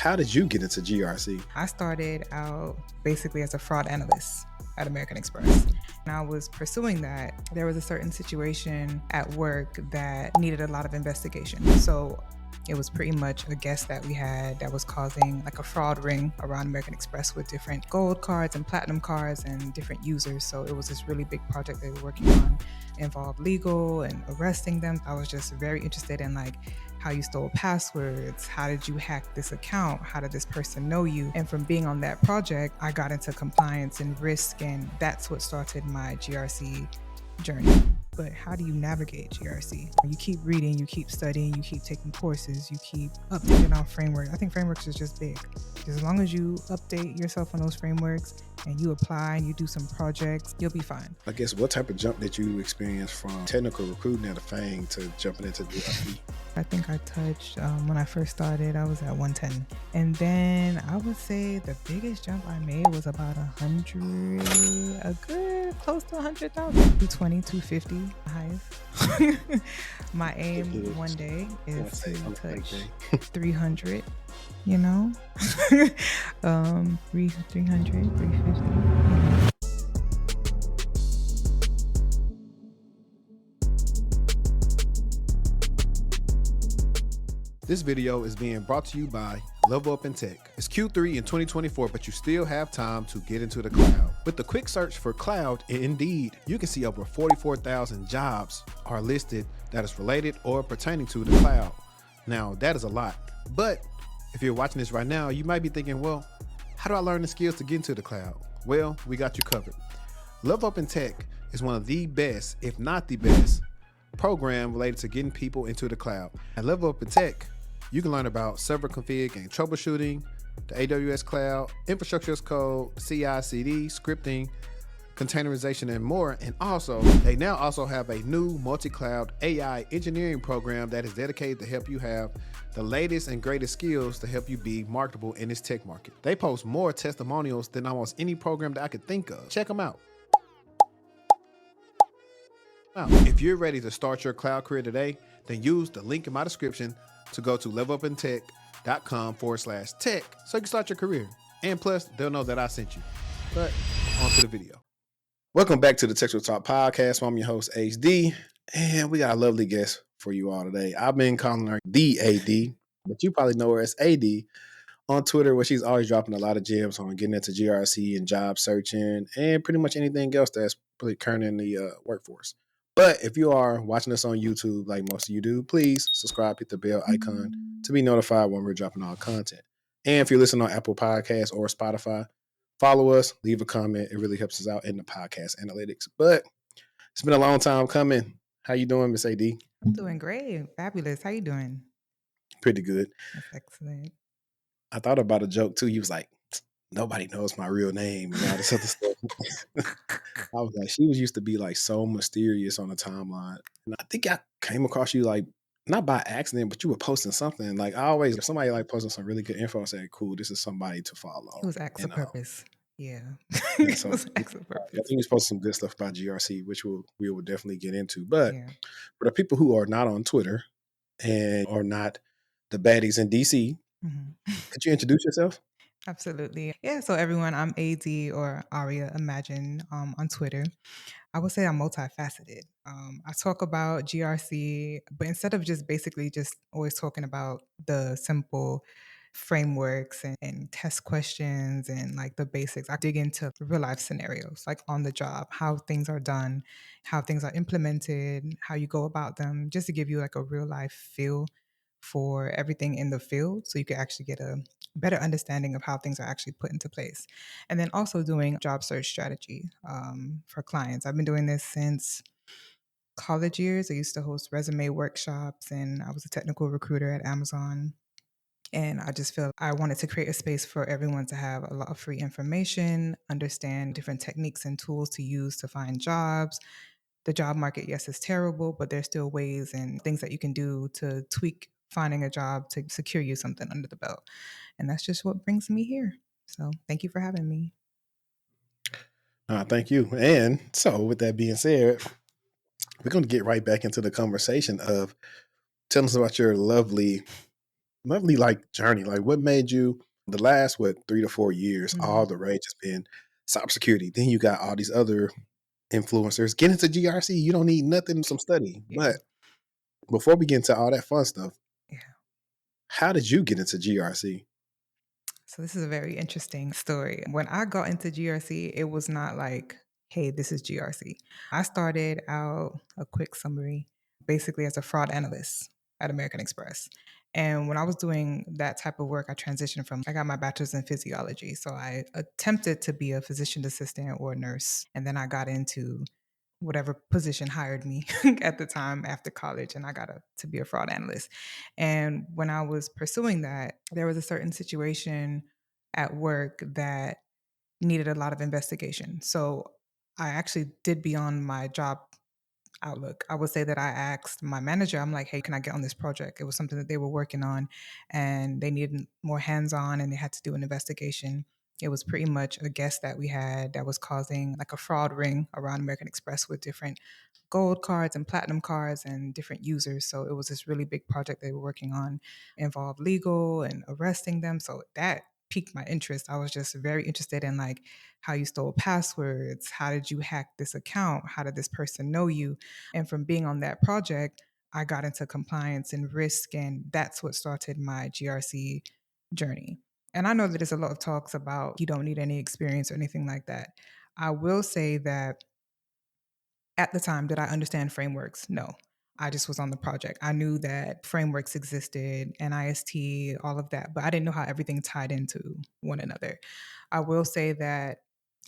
how did you get into GRC? I started out basically as a fraud analyst at American Express. And I was pursuing that. There was a certain situation at work that needed a lot of investigation. So it was pretty much a guest that we had that was causing like a fraud ring around American Express with different gold cards and platinum cards and different users. So it was this really big project they were working on, involved legal and arresting them. I was just very interested in like how you stole passwords, how did you hack this account, how did this person know you? And from being on that project, I got into compliance and risk, and that's what started my GRC journey. But how do you navigate GRC? You keep reading, you keep studying, you keep taking courses, you keep updating on frameworks. I think frameworks is just big. As long as you update yourself on those frameworks and you apply and you do some projects, you'll be fine. I guess what type of jump did you experience from technical recruiting at a FANG to jumping into GRC? I think I touched, when I first started, I was at 110. And then I would say the biggest jump I made was about 100, a good close to 100,000. 220, 250, highest. My aim one day is to touch 300, you know? 300, 350. This video is being brought to you by Level Up in Tech. It's Q3 in 2024, but you still have time to get into the cloud. With the quick search for cloud, Indeed, you can see over 44,000 jobs are listed that is related or pertaining to the cloud. Now, that is a lot. But if you're watching this right now, you might be thinking, well, how do I learn the skills to get into the cloud? Well, we got you covered. Level Up in Tech is one of the best, if not the best, program related to getting people into the cloud. At Level Up in Tech, you can learn about server config and troubleshooting, the AWS cloud, infrastructure as code, CI/CD, scripting, containerization, and more. And also, they now also have a new multi-cloud AI engineering program that is dedicated to help you have the latest and greatest skills to help you be marketable in this tech market. They post more testimonials than almost any program that I could think of. Check them out. Now, if you're ready to start your cloud career today, then use the link in my description to go to levelupintech.com/tech so you can start your career. And plus, they'll know that I sent you. But on to the video. Welcome back to the Textual Talk Podcast. I'm your host, HD, and we got a lovely guest for you all today. I've been calling her the AD, but you probably know her as AD on Twitter, where she's always dropping a lot of gems on getting into GRC and job searching and pretty much anything else that's pretty current in the workforce. But if you are watching us on YouTube, like most of you do, please subscribe, hit the bell icon to be notified when we're dropping our content. And if you're listening on Apple Podcasts or Spotify, follow us, leave a comment. It really helps us out in the podcast analytics. But it's been a long time coming. How you doing, Miss AD? I'm doing great. Fabulous. How you doing? Pretty good. That's excellent. I thought about a joke too. You was like, nobody knows my real name and all this other stuff. I was like, she used to be like so mysterious on the timeline. And I think I came across you like, not by accident, but you were posting something. Like I always, if somebody like posting some really good info, I say, cool, this is somebody to follow. It was acts of purpose. Yeah. And so It was acts of I purpose. think you posted some good stuff about GRC, which we will definitely get into. But for the people who are not on Twitter and are not the baddies in DC, could you introduce yourself? Absolutely. Yeah, so everyone, I'm AD or Aria Imagine on Twitter. I would say I'm multifaceted. I talk about GRC, but instead of just basically just always talking about the simple frameworks and test questions and like the basics, I dig into real life scenarios, like on the job, how things are done, how things are implemented, how you go about them, just to give you like a real life feel for everything in the field so you can actually get a better understanding of how things are actually put into place. And then also doing job search strategy for clients. I've been doing this since college years. I used to host resume workshops and I was a technical recruiter at Amazon. And I just feel I wanted to create a space for everyone to have a lot of free information, understand different techniques and tools to use to find jobs. The job market, yes, is terrible, but there's still ways and things that you can do to tweak finding a job to secure you something under the belt. And that's just what brings me here. So thank you for having me. Thank you. And so with that being said, we're going to get right back into the conversation of tell us about your lovely lovely like journey. Like what made you the last 3 to 4 years, all Mhm. the rage has been cybersecurity. Then you got all these other influencers. Get into GRC. You don't need nothing, some study. Yeah, But before we get into all that fun stuff, yeah. how did you get into GRC? So this is a very interesting story. When I got into GRC, it was not like, hey, this is GRC. I started out a quick summary, basically as a fraud analyst at American Express. And when I was doing that type of work, I transitioned from, I got my bachelor's in physiology. So I attempted to be a physician assistant or a nurse. And then I got into whatever position hired me at the time after college, and I got to be a fraud analyst. And when I was pursuing that, there was a certain situation at work that needed a lot of investigation. So I actually did beyond my job outlook. I would say that I asked my manager, I'm like, hey, can I get on this project? It was something that they were working on and they needed more hands on and they had to do an investigation. It was pretty much a guest that we had that was causing like a fraud ring around American Express with different gold cards and platinum cards and different users. So it was this really big project they were working on, involved legal and arresting them. So that piqued my interest. I was just very interested in like how you stole passwords, how did you hack this account, how did this person know you? And from being on that project, I got into compliance and risk, and that's what started my GRC journey. And I know that there's a lot of talks about you don't need any experience or anything like that. I will say that at the time, did I understand frameworks? No. I just was on the project. I knew that frameworks existed, NIST, all of that, but I didn't know how everything tied into one another. I will say that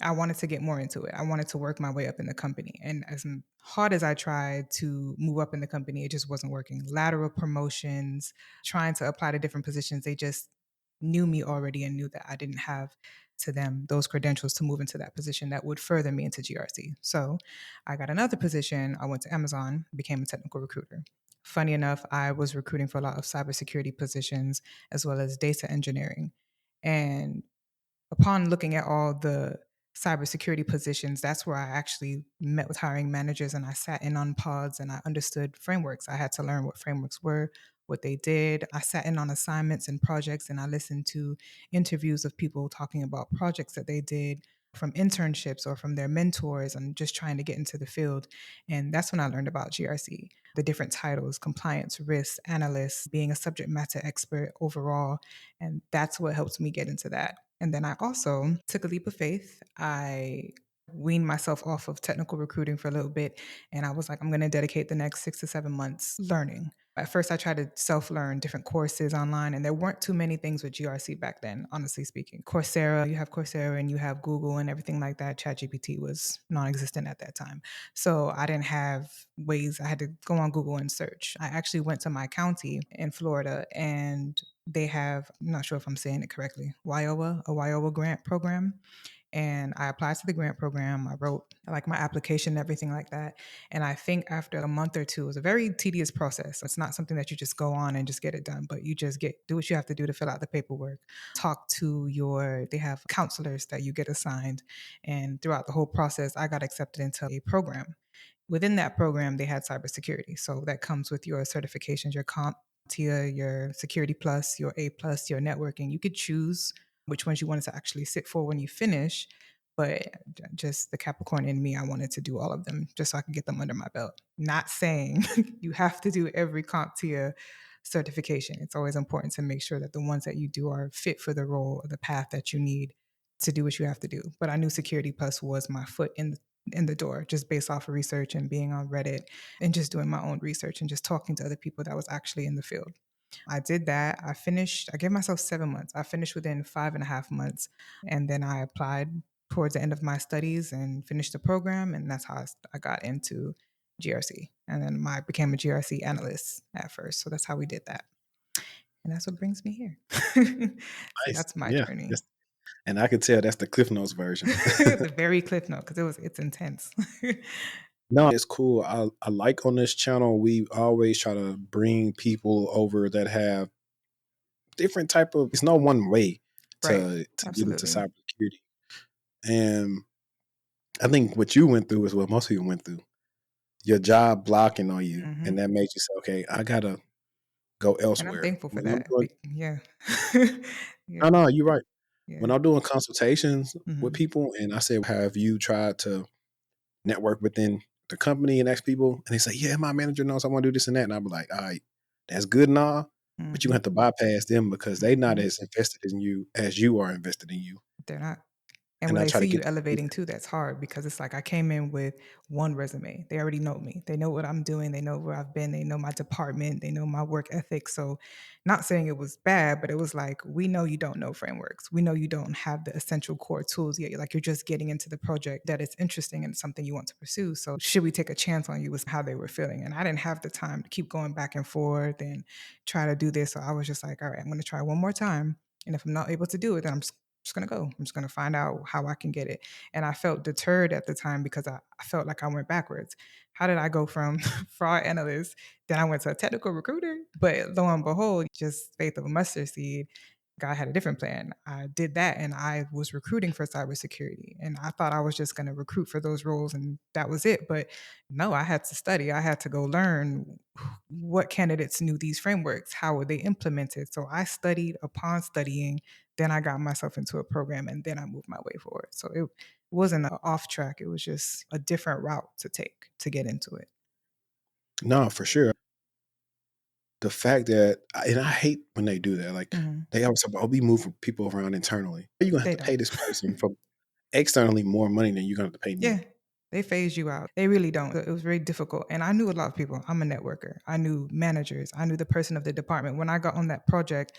I wanted to get more into it. I wanted to work my way up in the company. And as hard as I tried to move up in the company, it just wasn't working. Lateral promotions, trying to apply to different positions, they just knew me already and knew that I didn't have to them those credentials to move into that position that would further me into GRC. So I got another position. I went to Amazon, became a technical recruiter. Funny enough, I was recruiting for a lot of cybersecurity positions as well as data engineering. And upon looking at all the cybersecurity positions, that's where I actually met with hiring managers and I sat in on pods and I understood frameworks. I had to learn what frameworks were, what they did. I sat in on assignments and projects and I listened to interviews of people talking about projects that they did from internships or from their mentors and just trying to get into the field. And that's when I learned about GRC, the different titles, compliance, risk, analyst, being a subject matter expert overall. And that's what helped me get into that. And then I also took a leap of faith. I weaned myself off of technical recruiting for a little bit. And I was like, I'm going to dedicate the next 6 to 7 months learning. At first, I tried to self learn different courses online, and there weren't too many things with GRC back then, honestly speaking. Coursera, you have Coursera and you have Google and everything like that. ChatGPT was non existent at that time. So I didn't have ways, I had to go on Google and search. I actually went to my county in Florida and they have, I'm not sure if I'm saying it correctly, WIOA, a WIOA grant program. And I applied to the grant program. I wrote like my application and everything like that. And I think after a month or two, it was a very tedious process. It's not something that you just go on and just get it done, but you just do what you have to do to fill out the paperwork, talk to they have counselors that you get assigned. And throughout the whole process, I got accepted into a program. Within that program, they had cybersecurity. So that comes with your certifications, your comp TIA, your security plus, your A plus, your networking. You could choose which ones you wanted to actually sit for when you finish. But just the Capricorn in me, I wanted to do all of them just so I could get them under my belt. Not saying you have to do every CompTIA certification. It's always important to make sure that the ones that you do are fit for the role or the path that you need to do what you have to do. But I knew Security Plus was my foot in the door just based off of research and being on Reddit and just doing my own research and just talking to other people that was actually in the field. I did that. I gave myself 7 months. I finished within 5.5 months. And then I applied towards the end of my studies and finished the program. And that's how I got into GRC. And then I became a GRC analyst at first. So that's how we did that. And that's what brings me here. So Nice. that's my Yeah. journey. And I could tell that's the Cliff Notes version. The very cliff note because it's intense. No, it's cool. I like on this channel, we always try to bring people over that have different type of, it's no one way Right. to get into Absolutely. cybersecurity. And I think what you went through is what most people went through. Your job blocking on you. Hmm. And that made you say, okay, I gotta go And I'm elsewhere. thankful for When I'm that. doing Yeah. Yeah, No, no, you're right. When yeah. I'm doing consultations with Mhm, people and I say, "Have you tried to network within the company and ask people?" And they say, "Yeah, my manager knows I wanna do this and that." And I'm like, "Alright, that's good and all, but you mhm, have to bypass them because they not mhm. as invested in you as you are invested in you." They're not. And And when I they try see to you get elevating too, that's hard because it's like I came in with one resume. They already know me. They know what I'm doing. They know where I've been. They know my department. They know my work ethic. So, not saying it was bad, but it was like, we know you don't know frameworks. We know you don't have the essential core tools yet. Like you're just getting into the project that it's interesting and something you want to pursue. So, should we take a chance on you? Was how they were feeling. And I didn't have the time to keep going back and forth and try to do this. So, I was just like, all right, I'm going to try one more time. And if I'm not able to do it, then I'm just gonna go. I'm just gonna find out how I can get it. And I felt deterred at the time because I felt like I went backwards. How did I go from fraud analyst, then I went to a technical recruiter? But lo and behold, just faith of a mustard seed, God had a different plan. I did that and I was recruiting for cybersecurity. And I thought I was just gonna recruit for those roles and that was it. But no, I had to study. I had to go learn what candidates knew these frameworks, how were they implemented. So I studied upon studying, then I got myself into a program and then I moved my way forward. So it wasn't an off track. It was just a different route to take to get into it. No, for sure. The fact that and I hate when they do that, like, Mhm. they always say, "Oh, we move people around internally." You're gonna have They to pay don't. this person from externally more money than you're gonna have to pay Yeah. me. They phase you out. They really don't. It was very difficult. And I knew a lot of people. I'm a networker. I knew managers. I knew the person of the department. When I got on that project,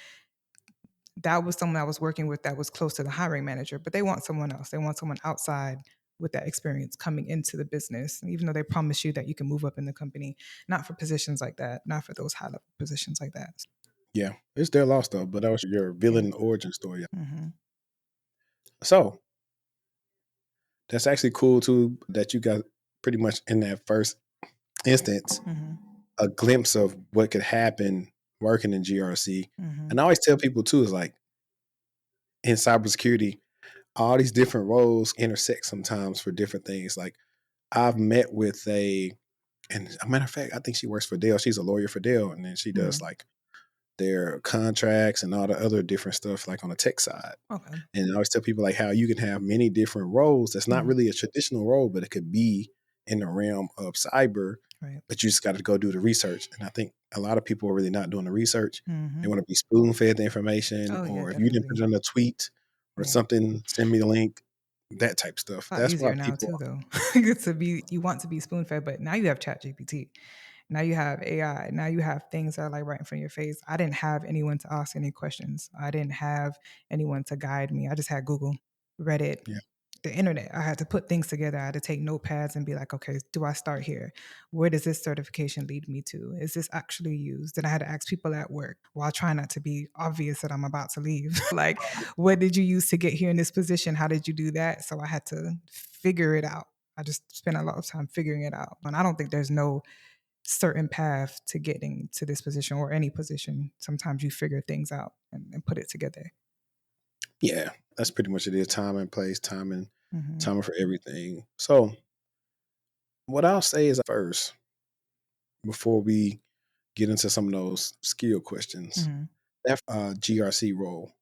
that was someone I was working with that was close to the hiring manager, but they want someone else. They want someone outside with that experience coming into the business, even though they promise you that you can move up in the company, not for positions like that, not for those high level positions like that. Yeah, it's their loss though, but that was your Yeah. villain origin story. Mhm. So, that's actually cool too that you got pretty much in that first instance Mhm. a glimpse of what could happen working in GRC. Mhm. And I always tell people too is like in cybersecurity, all these different roles intersect sometimes for different things. Like I've met with and as a matter of fact, I think she works for Dell. She's a lawyer for Dell, and then she does Mhm. like their contracts and all the other different stuff like on the tech side. Okay. And I always tell people like how you can have many different roles. That's not Mhm. really a traditional role, but it could be in the realm of cyber. Right. But you just got to go do the research. And I think a lot of people are really not doing the research. They Mhm. want to be spoon fed the information, Oh yeah, or if you didn't put definitely. it on a tweet or Yeah. something, send me the link. That type stuff. A lot That's why easier now people. too though. To be you want to be spoon fed, but now you have ChatGPT. Now you have AI. Now you have things that are like right in front of your face. I didn't have anyone to ask any questions. I didn't have anyone to guide me. I just had Google, Reddit, Yeah, the internet. I had to put things together. I had to take notepads and be like, okay, do I start here? Where does this certification lead me to? Is this actually used? And I had to ask people at work while trying not to be obvious that I'm about to leave. Like, what did you use to get here in this position? How did you do that? So I had to figure it out. I just spent a lot of time figuring it out. And I don't think there's no certain path to getting to this position or any position. Sometimes you figure things out and put it together. yeah. That's pretty much it. Is time and place, Hmm. timing for everything. So what I'll say is first, before we get into some of those skill questions, Hmm. that GRC role,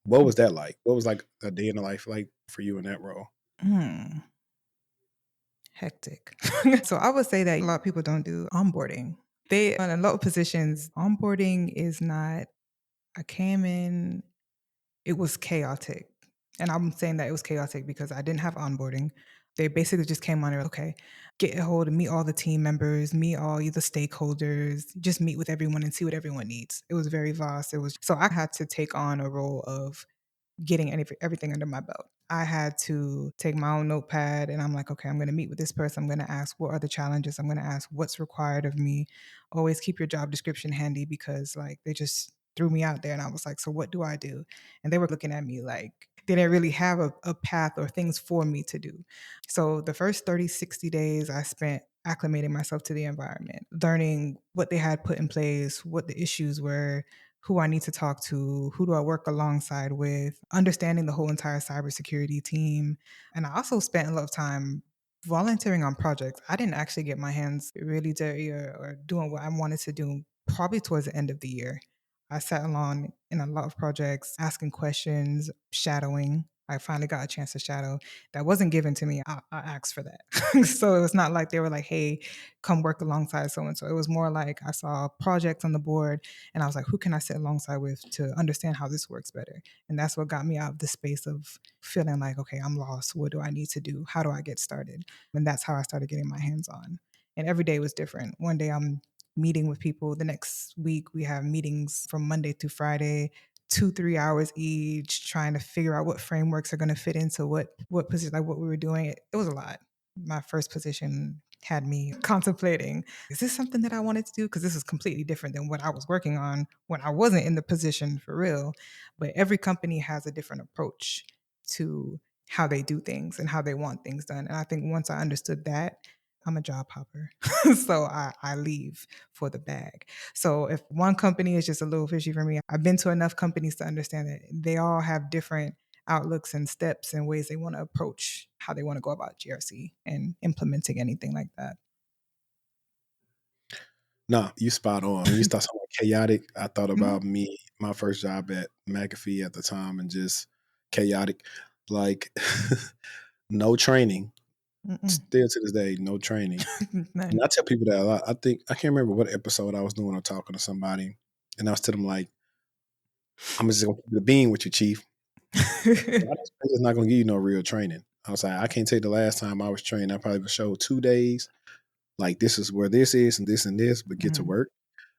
what was that like? What was like a day in the life like for you in that role? Hmm. Hectic. So I would say that a lot of people don't do onboarding. They on a lot of positions, onboarding is not. I came in, it was chaotic. And I'm saying that it was chaotic because I didn't have onboarding. They basically just came on there, okay, get a hold of meet all the team members, meet all the stakeholders, just meet with everyone and see what everyone needs. It was very vast. It was so I had to take on a role of getting everything under my belt. I had to take my own notepad and I'm like, okay, I'm going to meet with this person. I'm going to ask what are the challenges. I'm going to ask what's required of me. Always keep your job description handy because like they just threw me out there and I was like, so what do I do? And they were looking at me like they didn't really have a path or things for me to do. So the first 30, 60 days I spent acclimating myself to the environment, learning what they had put in place, what the issues were, who I need to talk to, who do I work alongside with, understanding the whole entire cybersecurity team. And I also spent a lot of time volunteering on projects. I didn't actually get my hands really dirty or doing what I wanted to do probably towards the end of the year. I sat along in a lot of projects, asking questions, shadowing. I finally got a chance to shadow. That wasn't given to me. I asked for that. So it was not like they were like, hey, come work alongside so and so. It was more like I saw projects on the board and I was like, who can I sit alongside with to understand how this works better? And that's what got me out of the space of feeling like, okay, I'm lost. What do I need to do? How do I get started? And that's how I started getting my hands on. And every day was different. One day I'm meeting with people. The next week we have meetings from Monday through Friday, 2-3 hours each, trying to figure out what frameworks are going to fit into what position, like what we were doing. It was a lot. My first position had me contemplating, is this something that I wanted to do? Because this is completely different than what I was working on when I wasn't in the position for real. But every company has a different approach to how they do things and how they want things done. And I think once I understood that, I'm a job hopper. So I leave for the bag. So if one company is just a little fishy for me, I've been to enough companies to understand that they all have different outlooks and steps and ways they want to approach how they want to go about GRC and implementing anything like that. No, you spot on. When you start talking about chaotic, I thought about Mhm. me, my first job at McAfee at the time, and just chaotic, like no training. Mm-mm. Still to this day, no training. And None. I tell people that a lot. I think I can't remember what episode I was doing or talking to somebody, and I was telling them like, "I'm just gonna keep the being with you, chief. I'm just not gonna give you no real training." I was like, "I can't tell you the last time I was trained. I probably was showed 2 days. Like this is where this is and this, but get to Mhm. work."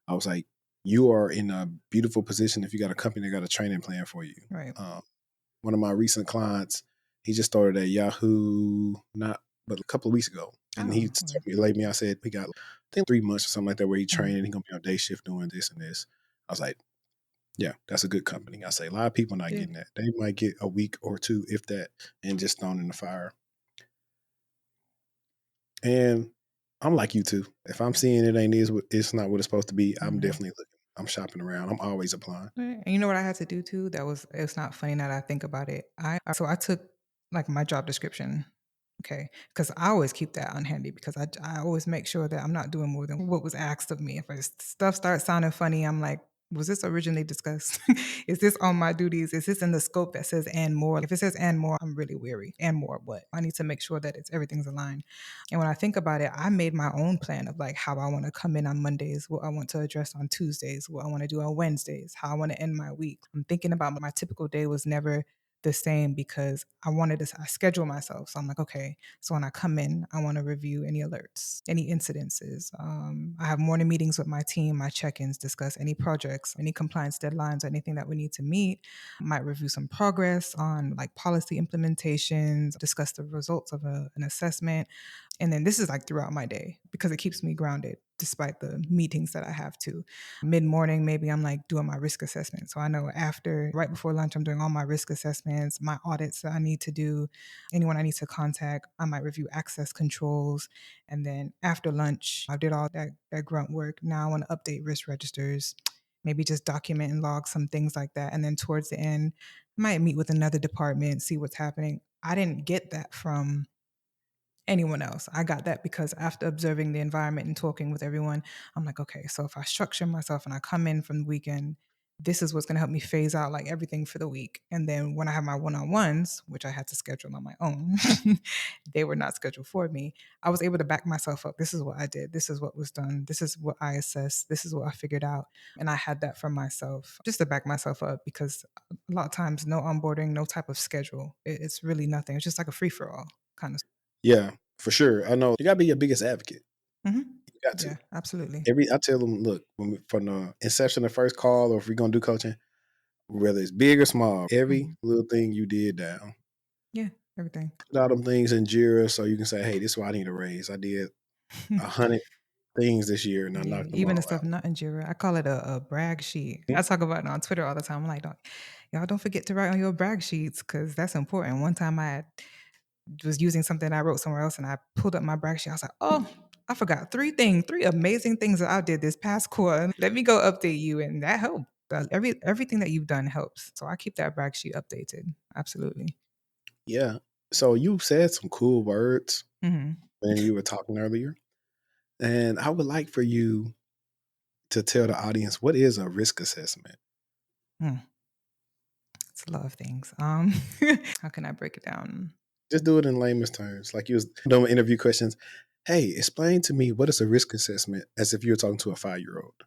I was like, "You are in a beautiful position if you got a company that got a training plan for you." Right. Um, One of my recent clients, he just started at Yahoo, not but a couple of weeks ago, and he Oh, told okay. me, laid me. I said, "We got, I think 3 months or something like that, where he Mhm. training. He gonna be on day shift doing this and this." I was like, "Yeah, that's a good company." I say a lot of people not Yeah. getting that. They might get a week or two, if that, and just thrown in the fire. And I'm like you too. If I'm seeing it ain't is, it's not what it's supposed to be. I'm Mhm. definitely looking. I'm shopping around. I'm always applying. Right, and you know what I had to do too? It's not funny now that I think about it. I took, like, my job description, okay, because I always keep that on handy because I always make sure that I'm not doing more than what was asked of me. If stuff starts sounding funny, I'm like, "Was this originally discussed? Is this on my duties? Is this in the scope that says and more?" If it says and more, I'm really weary. And more what? I need to make sure that everything's aligned. And when I think about it, I made my own plan of like how I want to come in on Mondays, what I want to address on Tuesdays, what I want to do on Wednesdays, how I want to end my week. I'm thinking about my typical day was never the same because I schedule myself. So I'm like, okay, so when I come in, I want to review any alerts, any incidences. I have morning meetings with my team, my check-ins, discuss any projects, any compliance deadlines, anything that we need to meet. I might review some progress on like policy implementations, discuss the results of an assessment, and then this is like throughout my day because it keeps me grounded despite the meetings that I have to. Mid morning, maybe I'm like doing my risk assessment. So I know right before lunch, I'm doing all my risk assessments, my audits that I need to do, anyone I need to contact. I might review access controls. And then after lunch, I did all that grunt work. Now I want to update risk registers, maybe just document and log some things like that. And then towards the end, I might meet with another department, see what's happening. I didn't get that from anyone else. I got that because after observing the environment and talking with everyone, I'm like, okay, so if I structure myself and I come in from the weekend, this is what's going to help me phase out like everything for the week. And then when I have my one-on-ones, which I had to schedule on my own, they were not scheduled for me. I was able to back myself up. This is what I did. This is what was done. This is what I assessed. This is what I figured out. And I had that for myself just to back myself up because a lot of times no onboarding, no type of schedule. It's really nothing. It's just like a free for all kind of. Yeah, for sure. I know you gotta be your biggest advocate. Mhm. You got to. Yeah, absolutely. I tell them, look, from the inception of the first call, or if we're gonna do coaching, whether it's big or small, every Mhm. little thing you did down. Yeah, everything. Put all them things in Jira so you can say, hey, this is why I need a raise. I did 100 things this year and I Yeah, knocked them even the all stuff out. not in Jira, I call it a brag sheet. I talk about it on Twitter all the time. I'm like, y'all don't forget to write on your brag sheets because that's important. One time was using something I wrote somewhere else and I pulled up my brag sheet. I was like, oh, I forgot three amazing things that I did this past quarter. Let me go update you, and that helped. Everything that you've done helps. So I keep that brag sheet updated. Absolutely. Yeah. So you said some cool words Hmm. when you were talking earlier. And I would like for you to tell the audience what is a risk assessment? Hmm, it's a lot of things. How can I break it down? Just do it in layman's terms. Like you was doing interview questions. Hey, explain to me what is a risk assessment as if you were talking to a 5-year-old.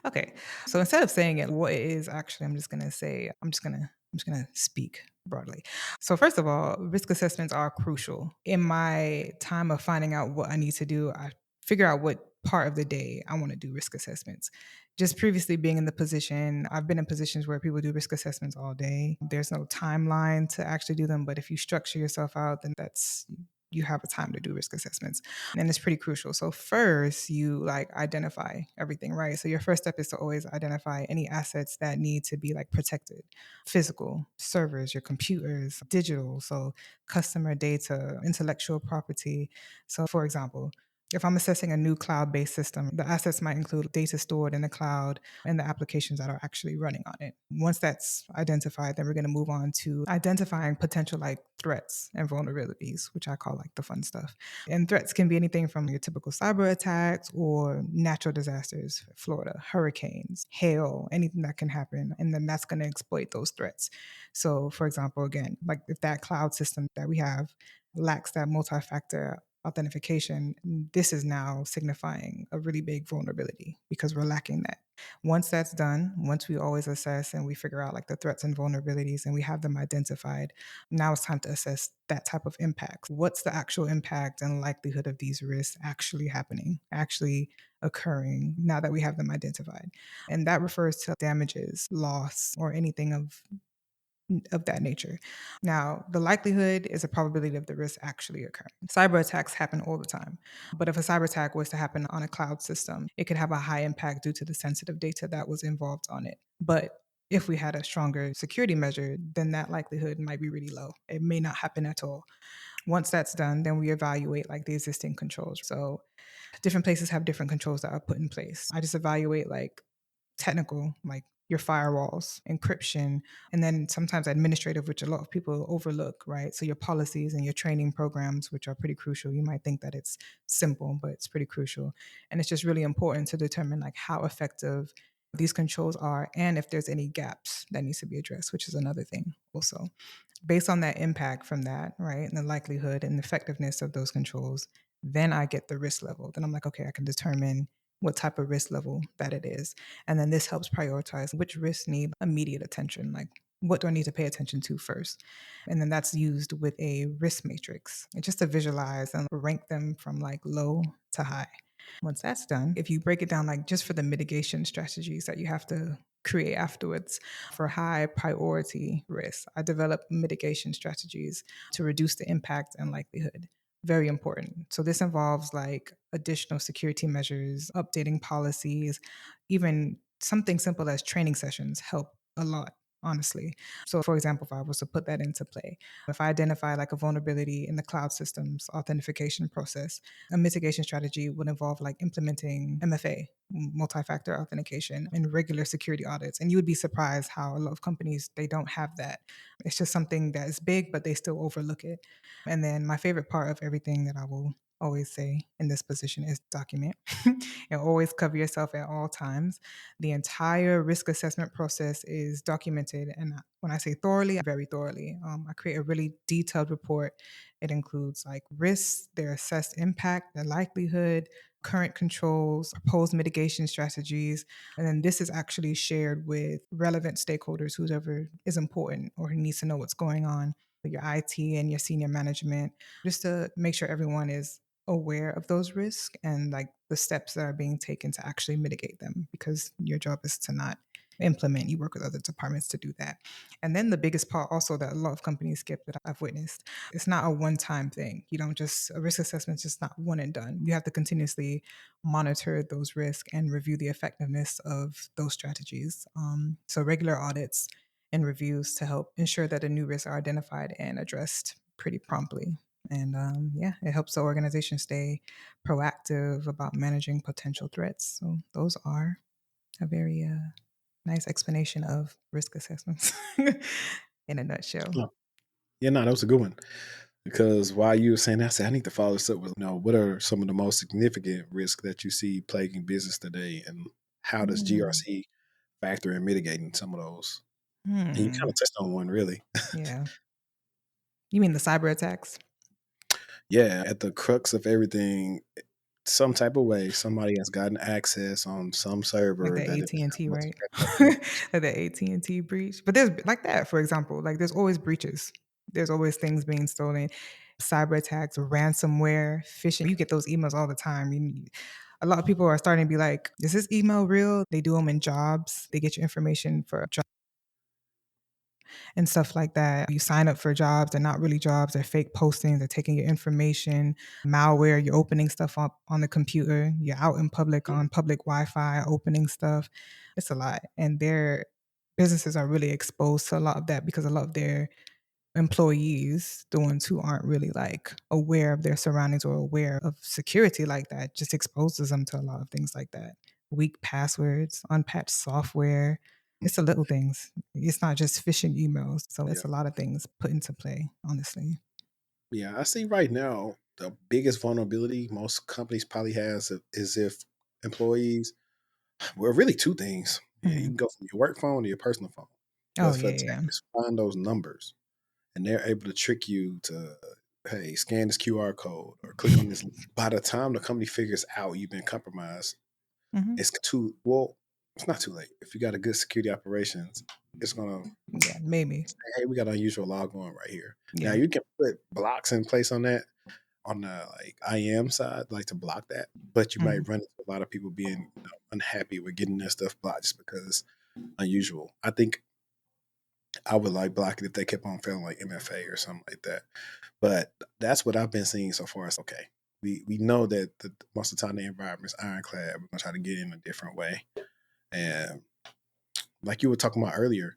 Okay. So instead of saying it what it is actually, I'm just gonna speak broadly. So first of all, risk assessments are crucial. In my time of finding out what I need to do, I figure out what part of the day I want to do risk assessments. Just previously being in the position, I've been in positions where people do risk assessments all day. There's no timeline to actually do them, but if you structure yourself out, then that's you have a time to do risk assessments, and it's pretty crucial. So first you like identify everything, right? So your first step is to always identify any assets that need to be like protected: physical servers, your computers, digital, so customer data, intellectual property. So for example, if I'm assessing a new cloud-based system, the assets might include data stored in the cloud and the applications that are actually running on it. Once that's identified, then we're going to move on to identifying potential like threats and vulnerabilities, which I call like the fun stuff. And threats can be anything from your typical cyber attacks or natural disasters, Florida, hurricanes, hail, anything that can happen. And then that's going to exploit those threats. So, for example, again, like if that cloud system that we have lacks that multi factor authentication, this is now signifying a really big vulnerability because we're lacking that. Once that's done, once we always assess and we figure out like the threats and vulnerabilities and we have them identified, now it's time to assess that type of impact. What's the actual impact and likelihood of these risks actually happening, actually occurring now that we have them identified? And that refers to damages, loss, or anything of that nature. Now, the likelihood is a probability of the risk actually occurring. Cyber attacks happen all the time. But if a cyber attack was to happen on a cloud system, it could have a high impact due to the sensitive data that was involved on it. But if we had a stronger security measure, then that likelihood might be really low. It may not happen at all. Once that's done, then we evaluate like the existing controls. So different places have different controls that are put in place. I just evaluate like technical, like your firewalls, encryption, and then sometimes administrative, which a lot of people overlook, right? So your policies and your training programs, which are pretty crucial. You might think that it's simple, but it's pretty crucial. And it's just really important to determine like how effective these controls are and if there's any gaps that needs to be addressed, which is another thing also. Based on that impact from that, right, and the likelihood and effectiveness of those controls, then I get the risk level. Then I'm like, okay, I can determine what type of risk level that it is. And then this helps prioritize which risks need immediate attention. Like, what do I need to pay attention to first? And then that's used with a risk matrix, and just to visualize and rank them from like low to high. Once that's done, if you break it down, like just for the mitigation strategies that you have to create afterwards for high priority risks, I develop mitigation strategies to reduce the impact and likelihood. Very important. So this involves like additional security measures, updating policies, even something simple as training sessions help a lot, honestly. So for example, if I was to put that into play, if I identify like a vulnerability in the cloud systems authentication process, a mitigation strategy would involve like implementing MFA, multi-factor authentication, and regular security audits. And you would be surprised how a lot of companies they don't have that. It's just something that is big, but they still overlook it. And then my favorite part of everything that I will always say in this position is document and always cover yourself at all times. The entire risk assessment process is documented. And when I say thoroughly, very thoroughly. I create a really detailed report. It includes like risks, their assessed impact, the likelihood, current controls, proposed mitigation strategies. And then this is actually shared with relevant stakeholders, whoever is important or who needs to know what's going on, your IT and your senior management, just to make sure everyone is aware of those risks and like the steps that are being taken to actually mitigate them, because your job is to not implement, you work with other departments to do that. And then the biggest part also that a lot of companies skip that I've witnessed, it's not a one-time thing. You don't just a risk assessment is just not one and done. You have to continuously monitor those risks and review the effectiveness of those strategies. So regular audits and reviews to help ensure that the new risks are identified and addressed pretty promptly. And yeah, it helps the organization stay proactive about managing potential threats. So those are a very nice explanation of risk assessments in a nutshell. Oh, yeah, no, that was a good one. Because while you were saying that, I said I need to follow this up with, what are some of the most significant risks that you see plaguing business today, and how does Mm. GRC factor in mitigating some of those? And you kind Hmm. of touched on one, really. Yeah. You mean the cyber attacks? Yeah, at the crux of everything, some type of way, somebody has gotten access on some Like server the that it has AT&T, right? multifaceted. Like the AT&T breach. But there's like that, for example, like there's always breaches. There's always things being stolen, cyber attacks, ransomware, phishing. You get those emails all the time. A lot of people are starting to be like, is this email real? They do them in jobs. They get your information for jobs and stuff like that. You sign up for jobs, they're not really jobs, they're fake postings, they're taking your information, malware, you're opening stuff up on the computer, you're out in public on public Wi-Fi, opening stuff. It's a lot. And their businesses are really exposed to a lot of that because a lot of their employees, the ones who aren't really like aware of their surroundings or aware of security like that, just exposes them to a lot of things like that. Weak passwords, unpatched software. It's the little things. It's not just phishing emails. So Yeah. it's a lot of things put into play, honestly. Yeah, I see right now the biggest vulnerability most companies probably is if employees, well, really two things. Yeah, you Mhm. can go from your work phone to your personal phone. Oh, But for yeah, yeah. attackers find those numbers and they're able to trick you to, hey, scan this QR code or click on this link. By the time the company figures out you've been compromised, Mhm. it's not too late. If you got a good security operations, it's gonna Yeah, maybe. say, hey, we got an unusual log on right here. Now Yeah. you can put blocks in place on that on the like IAM side, like to block that, but you Mhm. might run into a lot of people being unhappy with getting their stuff blocked just because it's unusual. I think I would like block it if they kept on failing like MFA or something like that. But that's what I've been seeing so far. It's okay. We know that most of the time the environment is ironclad. We're gonna try to get in a different way. And like you were talking about earlier,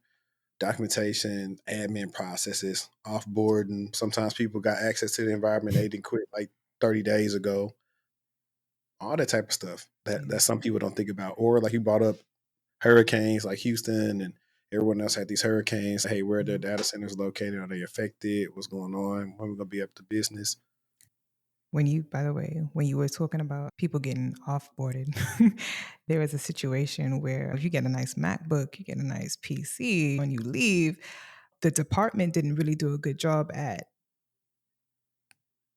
documentation, admin processes, offboarding. Sometimes people got access to the environment they didn't quit like 30 days ago. All that type of stuff Yeah. that some people don't think about. Or like you brought up hurricanes like Houston and everyone else had these hurricanes. Hey, where are their Mhm. data centers located? Are they affected? What's going on? When we gonna be up to business? By the way, when you were talking about people getting offboarded, there was a situation where if you get a nice MacBook, you get a nice PC, when you leave, the department didn't really do a good job at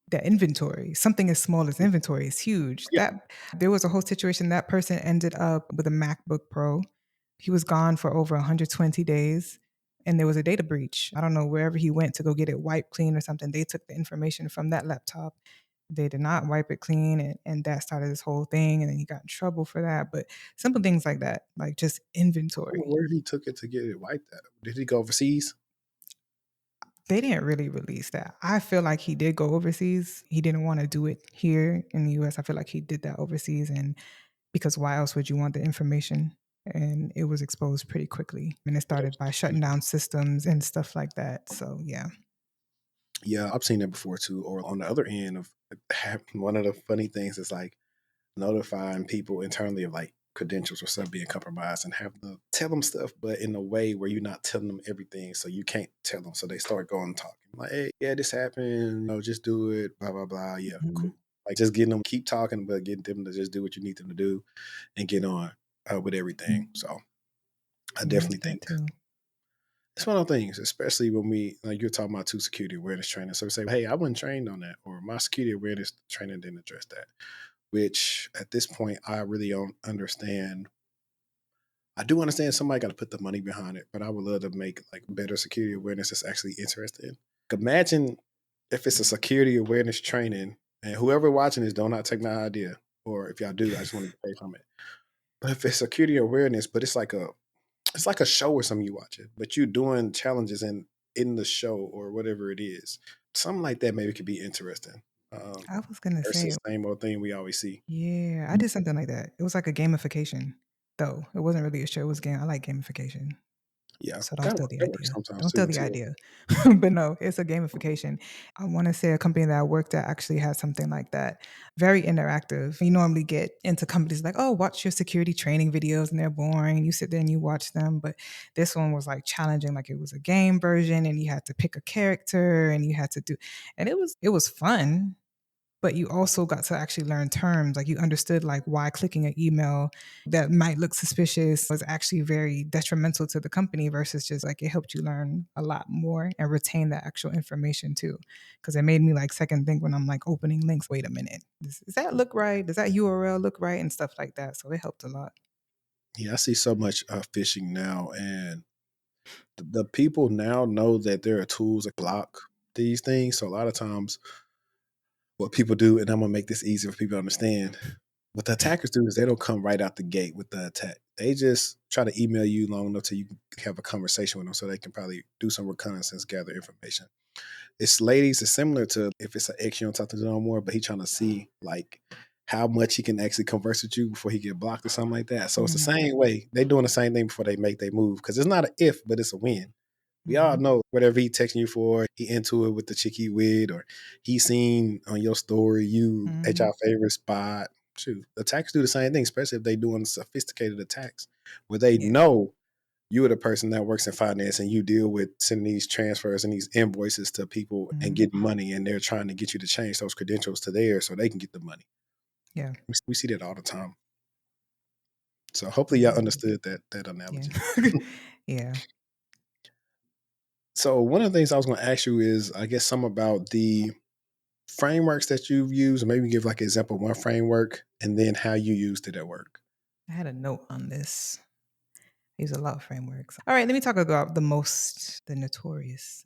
the inventory. Something as small as inventory is huge. Yeah. That there was a whole situation that person ended up with a MacBook Pro. He was gone for over 120 days and there was a data breach. I don't know wherever he went to go get it wiped clean or something. They took the information from that laptop. They did not wipe it clean and that started this whole thing and then he got in trouble for that. But simple things like that, like just inventory. Where he took it to get it wiped at? Did he go overseas? They didn't really release that. I feel like he did go overseas. He didn't want to do it here in the US. I feel like he did that overseas and because why else would you want the information? And it was exposed pretty quickly. And it started by shutting down systems and stuff like that. So yeah. Yeah, I've seen that before too. Or on the other end of one of the funny things is like notifying people internally of like credentials or stuff being compromised and have to tell them stuff, but in a way where you're not telling them everything. So you can't tell them. So they start going and talking like, hey, yeah, this happened. Just do it. Blah, blah, blah. Yeah, Mhm. cool. Like just getting them, keep talking, but getting them to just do what you need them to do and get on with everything. So I Yeah, there's definitely that think too. it's one of the things, especially when like you're talking about two security awareness training. So we say, hey, I wasn't trained on that, or my security awareness training didn't address that, which at this point, I really don't understand. I do understand somebody got to put the money behind it, but I would love to make like better security awareness that's actually interesting. Imagine if it's a security awareness training and whoever watching this don't not take my idea, or if y'all do, I just want to get paid from it. But if it's security awareness, but it's like a show or something you watch it, but you doing challenges in the show or whatever it is. Something like that maybe could be interesting. Um, I was gonna say, versus the same old thing we always see. yeah, I did something like that. It was like a gamification, though. It wasn't really a show, it was game. I like gamification. Yeah, So don't that steal the that works idea. sometimes Don't steal too. the Too. idea. But no, it's a gamification. I want to say a company that I worked at actually had something like that. Very interactive. You normally get into companies like, oh, watch your security training videos and they're boring. You sit there and you watch them. But this one was like challenging, like it was a game version and you had to pick a character and you had to do, and it was fun, but you also got to actually learn terms. Like you understood like why clicking an email that might look suspicious was actually very detrimental to the company versus just like it helped you learn a lot more and retain that actual information too. Cause it made me like second think when I'm like opening links, wait a minute, does that look right? Does that URL look right? And stuff like that. So it helped a lot. Yeah, I see so much phishing now, and the people now know that there are tools that block these things. So a lot of times, what people do, and I'm gonna make this easier for people to understand. What the attackers do is they don't come right out the gate with the attack. They just try to email you long enough till you can have a conversation with them, so they can probably do some reconnaissance, gather information. It's ladies. It's similar to if it's an ex you don't talk to no more, but he trying to see like how much he can actually converse with you before he get blocked or something like that. So it's the Mm-hmm. same way. They doing the same thing before they make their move because it's not an if, but it's a win. We all Mm-hmm. know whatever he texting you for, he into it with the chick he with, or he seen on your story you at Mm-hmm. your favorite spot. Shoot, attackers do the same thing, especially if they doing sophisticated attacks where they Yeah. know you are the person that works in finance and you deal with sending these transfers and these invoices to people and Mm-hmm. getting money, and they're trying to get you to change those credentials to theirs so they can get the money. Yeah. We see that all the time. So hopefully y'all Yeah. understood that Yeah. analogy. Yeah. So one of the things I was going to ask you is, I guess, some about the frameworks that you've used, or maybe give like an example of one framework and then how you used it at work. I had a note on this. I use a lot of frameworks. All right, let me talk about the notorious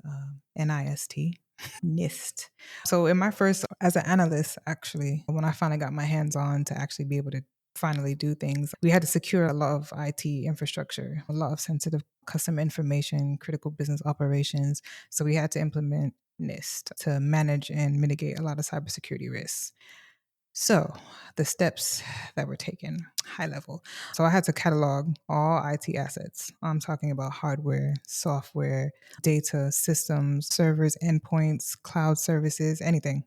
NIST, NIST. So, in my first, as an analyst, actually, when I finally got my hands on to actually be able to finally do things, we had to secure a lot of IT infrastructure, a lot of sensitive customer information, critical business operations. So, we had to implement NIST to manage and mitigate a lot of cybersecurity risks. So, the steps that were taken, high level. So, I had to catalog all IT assets. I'm talking about hardware, software, data, systems, servers, endpoints, cloud services, anything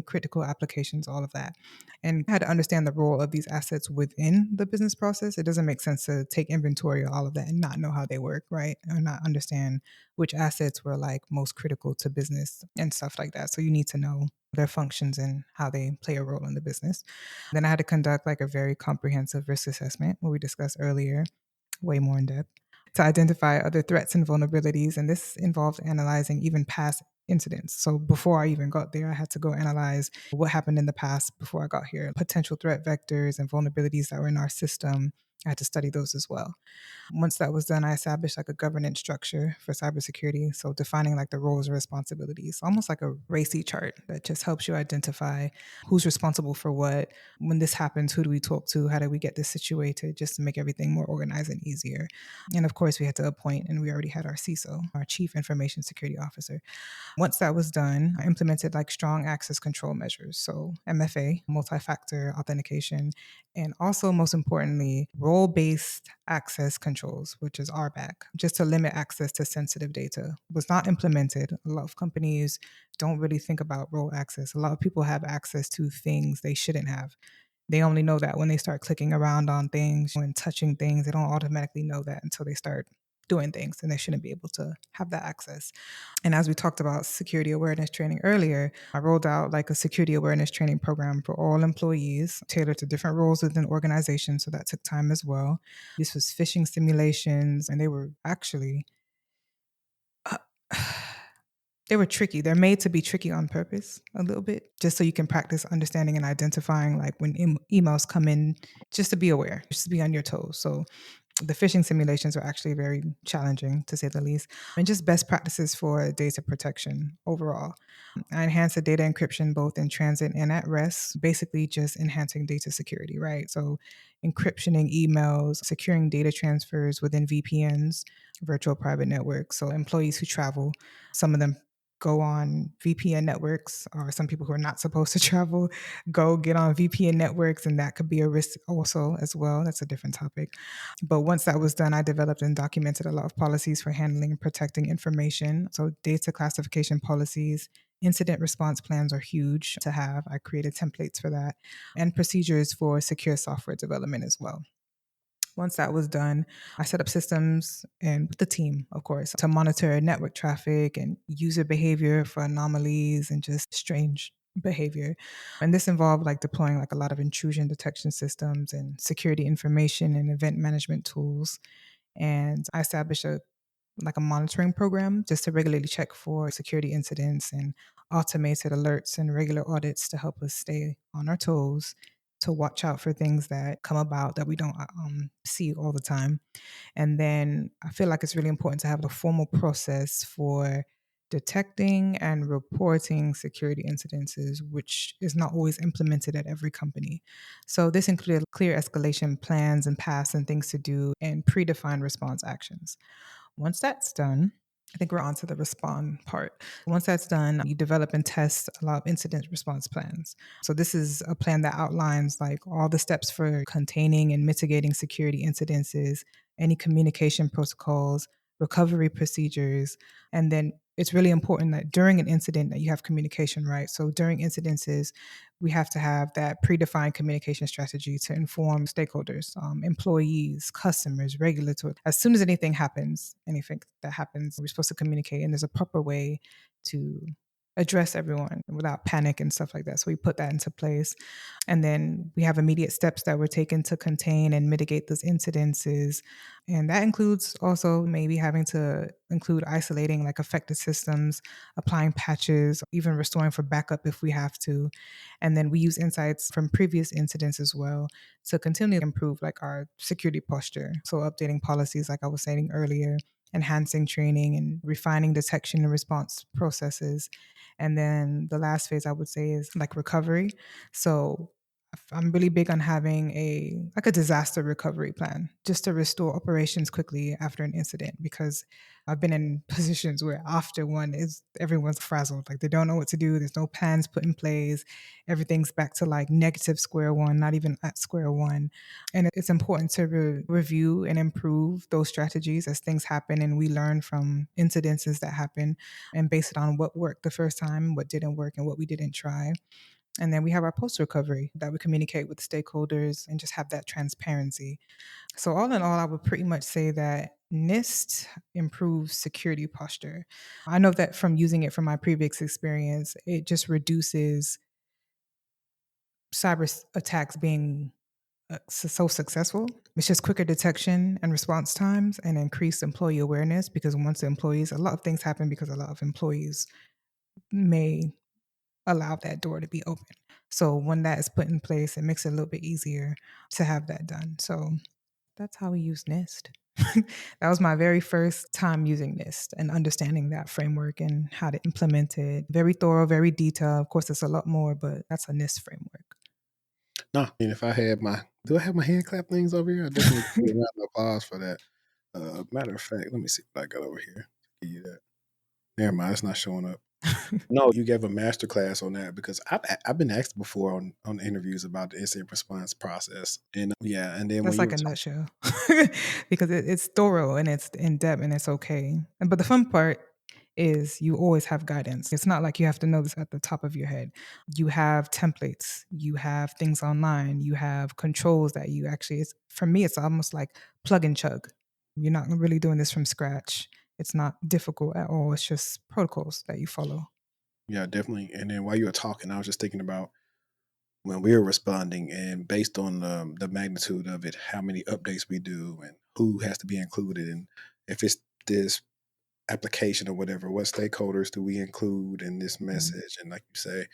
critical applications, all of that. And I had to understand the role of these assets within the business process. It doesn't make sense to take inventory of all of that and not know how they work, right? Or not understand which assets were like most critical to business and stuff like that. So, you need to know their functions and how they play a role in the business. Then I had to conduct like a very comprehensive risk assessment, what we discussed earlier, way more in depth, to identify other threats and vulnerabilities. And this involved analyzing even past incidents. So before I even got there, I had to go analyze what happened in the past before I got here, potential threat vectors and vulnerabilities that were in our system. I had to study those as well. Once that was done, I established like a governance structure for cybersecurity. So defining like the roles and responsibilities, almost like a RACI chart that just helps you identify who's responsible for what. When this happens, who do we talk to? How do we get this situated just to make everything more organized and easier? And of course, we had to appoint, and we already had our CISO, our Chief Information Security Officer. Once that was done, I implemented like strong access control measures. So MFA, multi-factor authentication, and also most importantly, role-based access controls, which is RBAC, just to limit access to sensitive data. Was not implemented. A lot of companies don't really think about role access. A lot of people have access to things they shouldn't have. They only know that when they start clicking around on things and touching things. They don't automatically know that until they start doing things, and they shouldn't be able to have that access. And as we talked about security awareness training earlier, I rolled out like a security awareness training program for all employees, tailored to different roles within organizations. So that took time as well. This was phishing simulations, and they were actually uh, they were tricky. They're made to be tricky on purpose a little bit, just so you can practice understanding and identifying like when emails come in, just to be aware, just to be on your toes. So the phishing simulations are actually very challenging, to say the least, and just best practices for data protection overall. I enhance the data encryption both in transit and at rest, basically just enhancing data security, right? So encryptioning emails, securing data transfers within VPNs, virtual private networks. So employees who travel, some of them go on VPN networks, or some people who are not supposed to travel go get on VPN networks, and that could be a risk also as well. That's a different topic. But once that was done, I developed and documented a lot of policies for handling and protecting information. So data classification policies, incident response plans are huge to have. I created templates for that, and procedures for secure software development as well. Once that was done, I set up systems and with the team, of course, to monitor network traffic and user behavior for anomalies and just strange behavior. And this involved like deploying like a lot of intrusion detection systems and security information and event management tools. And I established a monitoring program just to regularly check for security incidents and automated alerts and regular audits to help us stay on our toes, to watch out for things that come about that we don't see all the time. And then I feel like it's really important to have a formal process for detecting and reporting security incidences, which is not always implemented at every company. So this included clear escalation plans and paths and things to do and predefined response actions. Once that's done, I think we're on to the respond part. Once that's done, you develop and test a lot of incident response plans. So this is a plan that outlines like all the steps for containing and mitigating security incidences, any communication protocols, recovery procedures, and then it's really important that during an incident that you have communication, right? So during incidences, we have to have that predefined communication strategy to inform stakeholders, employees, customers, regulatory. As soon as anything that happens, we're supposed to communicate, and there's a proper way to address everyone without panic and stuff like that. So we put that into place. And then we have immediate steps that were taken to contain and mitigate those incidences. And that includes also maybe having to include isolating like affected systems, applying patches, even restoring for backup if we have to. And then we use insights from previous incidents as well to continue to improve like our security posture. So updating policies, like I was saying earlier, enhancing training and refining detection and response processes. And then the last phase I would say is like recovery. So I'm really big on having a disaster recovery plan just to restore operations quickly after an incident, because I've been in positions where after one is everyone's frazzled, like they don't know what to do, there's no plans put in place, everything's back to like negative square one, not even at square one. And it's important to review and improve those strategies as things happen, and we learn from incidences that happen and base it on what worked the first time, what didn't work, and what we didn't try. And then we have our post recovery that we communicate with stakeholders and just have that transparency. So, all in all, I would pretty much say that NIST improves security posture. I know that from using it from my previous experience, it just reduces attacks being so successful. It's just quicker detection and response times and increased employee awareness, because once the employees, a lot of things happen because a lot of employees may allow that door to be open. So when that is put in place, it makes it a little bit easier to have that done. So that's how we use NIST. That was my very first time using NIST and understanding that framework and how to implement it. Very thorough, very detailed. Of course, there's a lot more, but that's a NIST framework. No, and if I had do I have my hand clap things over here? I definitely give a round of applause for that. Matter of fact, let me see what I got over here. Give you that. Never mind, it's not showing up. No, you gave a master class on that, because I've been asked before on interviews about the incident response process, and yeah, and then when That's you like were a talking, nutshell because it's thorough and it's in depth and it's okay. But the fun part is you always have guidance. It's not like you have to know this at the top of your head. You have templates, you have things online, you have controls that you actually, it's, for me, it's almost like plug and chug. You're not really doing this from scratch. It's not difficult at all. It's just protocols that you follow. yeah, definitely. And then while you were talking, I was just thinking about when we were responding, and based on the magnitude of it, how many updates we do, and who has to be included, and if it's this application or whatever, what stakeholders do we include in this Mhm. message? And like you say,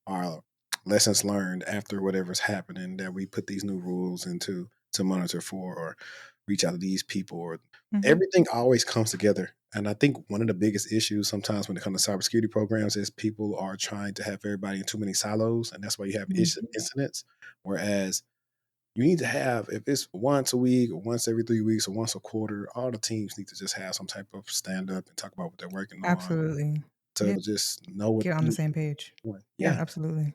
our lessons learned after whatever's happening, that we put these new rules into to monitor for, or reach out to these people, or Mhm. everything always comes together. And I think one of the biggest issues sometimes when it comes to cybersecurity programs is people are trying to have everybody in too many silos, and that's why you have Mhm. incidents. Whereas you need to have, if it's once a week or once every 3 weeks or once a quarter, all the teams need to just have some type of stand up and talk about what they're working on. Absolutely. to just know what Get on the you same page. doing. Yeah, Yeah. absolutely.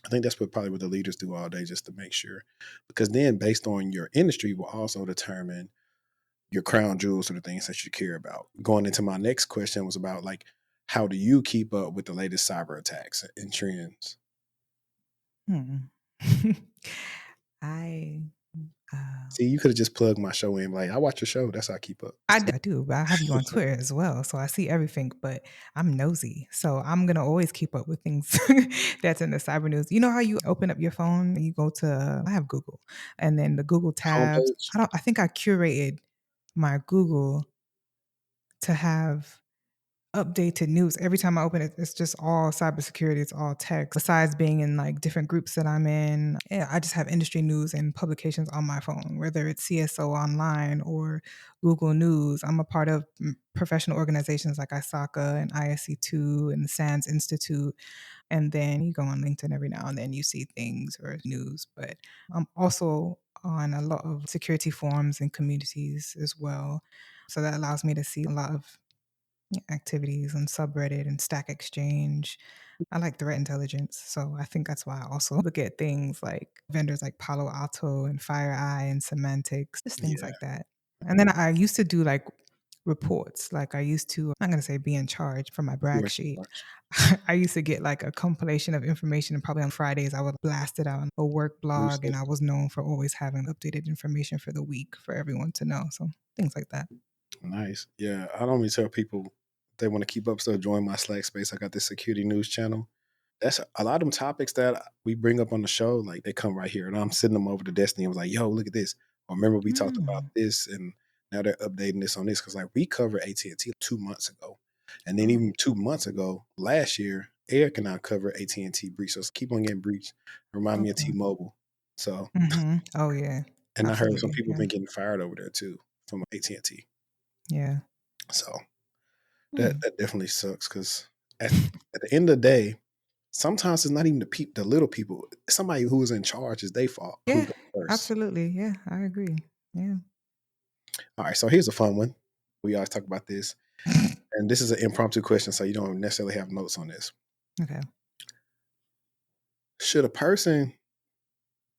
I think that's what probably what the leaders do all day just to make sure. Because then based on your industry will also determine your crown jewels or the things that you care about. Going into my next question was about like how do you keep up with the latest cyber attacks and trends? Hmm. I See, you could have just plugged my show in. Like, I watch your show. That's how I keep up. I do, but I have you on Twitter as well, so I see everything, but I'm nosy, so I'm gonna always keep up with things that's in the cyber news. You know how you open up your phone and you go to I have Google, and then the Google tabs, Homepage. I think I curated my Google to have updated news. Every time I open it, it's just all cybersecurity, it's all text. Besides being in like different groups that I'm in, yeah, I just have industry news and publications on my phone, whether it's CSO Online or Google News. I'm a part of professional organizations like ISACA and ISC2 and the SANS Institute. And then you go on LinkedIn every now and then, you see things or news. But I'm also on a lot of security forums and communities as well. So that allows me to see a lot of activities on subreddit and Stack Exchange. I like threat intelligence, so I think that's why I also look at things like vendors like Palo Alto and FireEye and Semantics, just things Yeah. like that. And then I used to do like reports. Like I used to, I'm not gonna say be in charge for my You brag are so sheet. much. I used to get like a compilation of information, and probably on Fridays I would blast it out on a work News blog, and I system. was known for always having updated information for the week for everyone to know. So things like that. Nice. Yeah. I normally tell people if they want to keep up stuff, join my Slack space. I got this security news channel. That's a lot of them topics that we bring up on the show. Like they come right here, and I'm sending them over to Destiny. I was like, "Yo, look at this." Or remember we talked about Mm, this, and now they're updating this on this because like we covered AT&T 2 months ago, and then oh, even 2 months ago, last year, Eric and I covered AT&T breach. So keep on getting breached. Remind me of okay. T-Mobile. So, Oh yeah, and I heard some absolutely. people Yeah, been getting fired over there too from AT&T. yeah. So that Hmm. that definitely sucks because at the end of the day, sometimes it's not even the little people. Somebody who is in charge is their fault. Who Yeah, goes first? absolutely. Yeah, I agree. Yeah. All right, so here's a fun one. We always talk about this, and this is an impromptu question, so you don't necessarily have notes on this. Okay. Should a person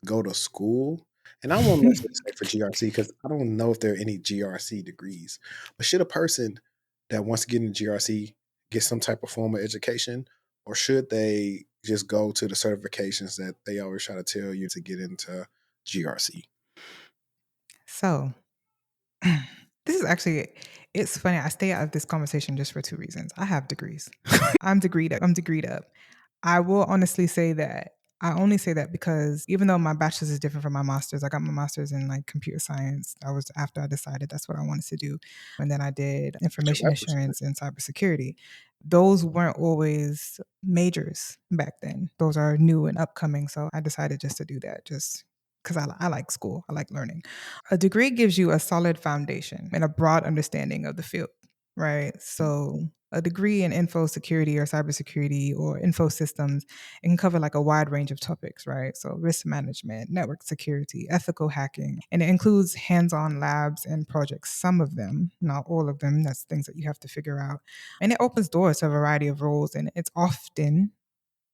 go to school? And I won't necessarily say for GRC because I don't know if there are any GRC degrees. But should a person that wants to get into GRC get some type of formal education, or should they just go to the certifications that they always try to tell you to get into GRC? So this is actually it's funny. I stay out of this conversation just for two reasons. I have degrees. I'm degreed up. I will honestly say that I only say that because even though my bachelor's is different from my master's, I got my master's in like computer science. That was after I decided that's what I wanted to do. And then I did Get your information bachelor's degree. assurance and cybersecurity. Those weren't always majors back then. Those are new and upcoming. So I decided just to do that just because I like school. I like learning. A degree gives you a solid foundation and a broad understanding of the field, right? So a degree in info security or cybersecurity or info systems, it can cover like a wide range of topics, right? So risk management, network security, ethical hacking, and it includes hands-on labs and projects. Some of them, not all of them, that's things that you have to figure out. And it opens doors to a variety of roles, and it's often